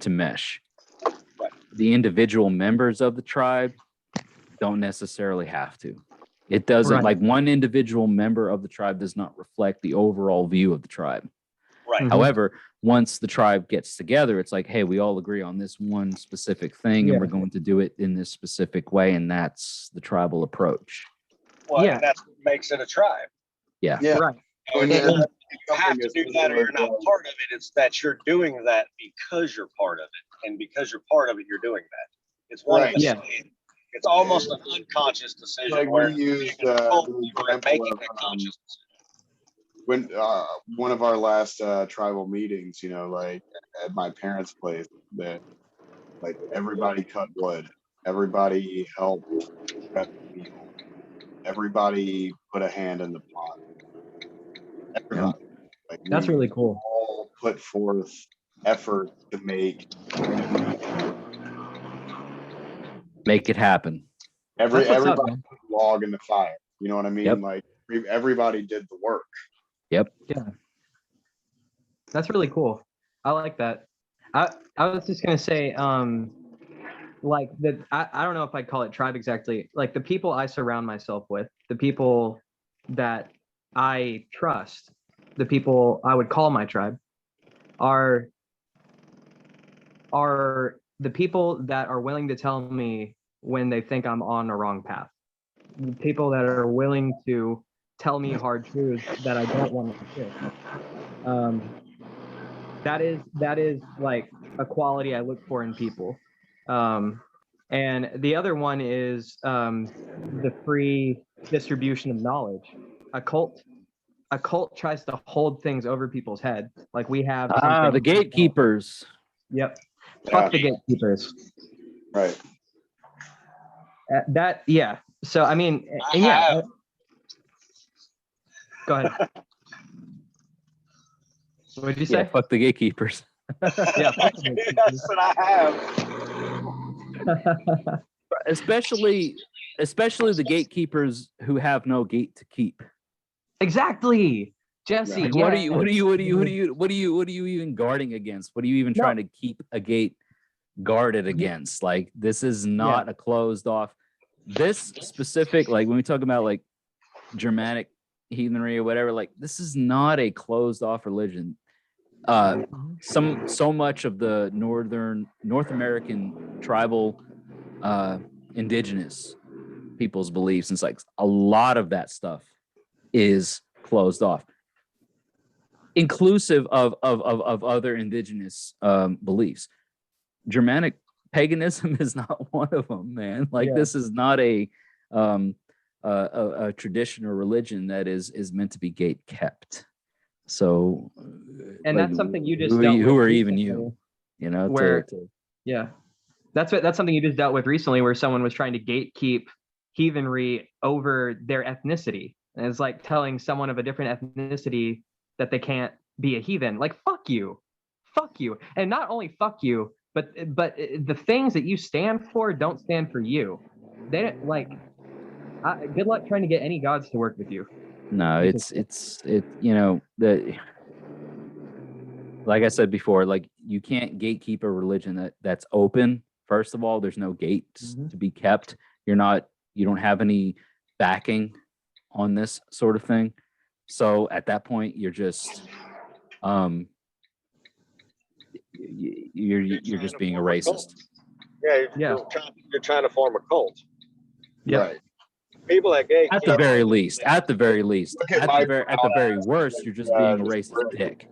mesh. Right. The individual members of the tribe don't necessarily have to. It doesn't, right. Like one individual member of the tribe does not reflect the overall view of the tribe. Right. Mhm. However, once the tribe gets together, it's like, hey, we all agree on this one specific thing, and we're going to do it in this specific way, and that's the tribal approach. Well, and that's what makes it a tribe. Yeah. Right. You have to do that, or you're not part of it. It's that you're doing that because you're part of it, and because you're part of it, you're doing that. It's one of the. Yeah. It's almost an unconscious decision, Like where we used making a conscious decision. When one of our last tribal meetings, you know, like at my parents' place, that like everybody cut wood, everybody helped prep the meal, everybody put a hand in the pot. Everybody, like that's really cool. All put forth effort to make it happen. Everybody put a log in the fire. You know what I mean? Yep. Like everybody did the work. Yep. Yeah. That's really cool. I like that. I was just gonna say, like that. I don't know if I'd call it tribe exactly. Like the people I surround myself with, the people that I trust, the people I would call my tribe, are the people that are willing to tell me when they think I'm on a wrong path. The people that are willing to tell me hard truths that I don't want to hear. That is like a quality I look for in people. And the other one is the free distribution of knowledge. A cult tries to hold things over people's heads. Like we have the gatekeepers. Yep. Yeah. Fuck the gatekeepers. Right. So I mean, go ahead. What did you say? Yeah, fuck the gatekeepers. Yeah, fuck the gatekeepers. That's what I have. especially the gatekeepers who have no gate to keep. Exactly, Jesse. Like, what are you even guarding against? What are you even trying to keep a gate guarded against? Like, this is not a closed off. This specific, like when we talk about like Germanic heathenry or whatever, like this is not a closed off religion. So much of the North American tribal indigenous people's beliefs, and it's like a lot of that stuff is closed off, inclusive of other indigenous beliefs. Germanic paganism is not one of them, man. Like this is not a tradition or religion that is meant to be gate kept. So, and like, that's something you just who are even you? You know, that's something you just dealt with recently, where someone was trying to gatekeep heathenry over their ethnicity, and it's like telling someone of a different ethnicity that they can't be a heathen. Like fuck you, and not only fuck you, but the things that you stand for don't stand for you. They don't like. Good luck trying to get any gods to work with you. No, it's you know, like I said before, like you can't gatekeep a religion that's open First of all, there's no gates Mhm. to be kept. You don't have any backing on this sort of thing. So at that point, you're just you're just being a racist. Yeah, Yeah. you're trying to form a cult. Yep. Right. People that gay At the very least, at the very worst, you're just being a this racist brick. dick.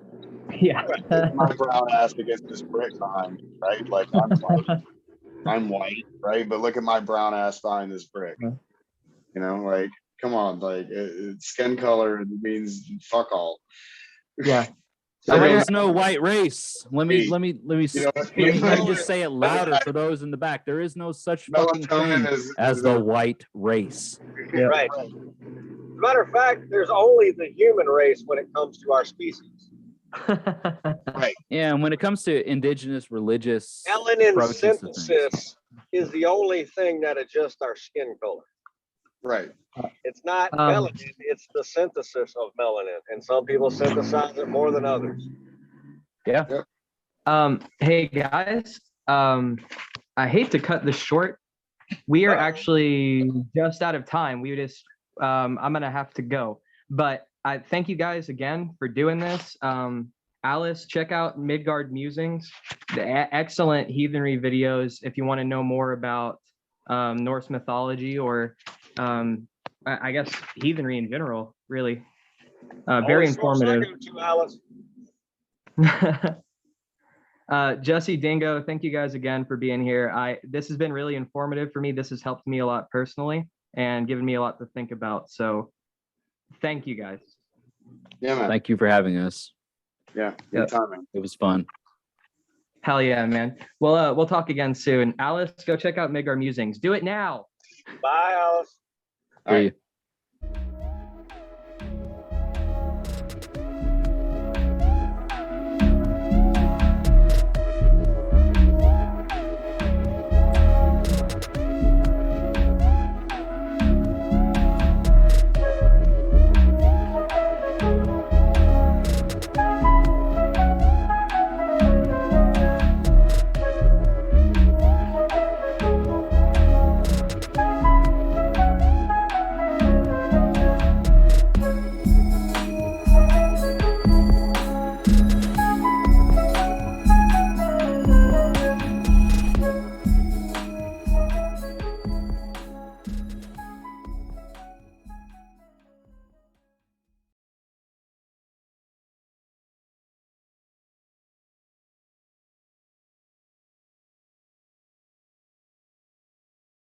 Yeah. My brown ass against this brick behind me, right? Like I'm white, right? But look at my brown ass behind this brick. Yeah. You know, like, come on, like skin color means fuck all. Yeah. There is no white race. Let me know, just say it louder for those in the back. There is no such fucking thing as the white race. Yep. Right. As a matter of fact, there's only the human race when it comes to our species. Right. Yeah, and when it comes to indigenous religious Melanin approaches to things. synthesis is the only thing that adjusts our skin color. Right. It's not melanin, it's the synthesis of melanin. And some people synthesize it more than others. Yeah. Yep. Hey guys, I hate to cut this short. We are actually just out of time. I'm gonna have to go. But I thank you guys again for doing this. Alice, check out Midgard Musings, the excellent heathenry videos if you want to know more about Norse mythology or I guess heathenry in general, really. Very informative. Jesse, Dingo, thank you guys again for being here. This has been really informative for me. This has helped me a lot personally and given me a lot to think about. So thank you guys. Yeah, man. Thank you for having us. Yeah. Yep. It was fun. Hell yeah, man. Well, we'll talk again soon. Alice, go check out Midgard Musings. Do it now. Bye, Alice. See you.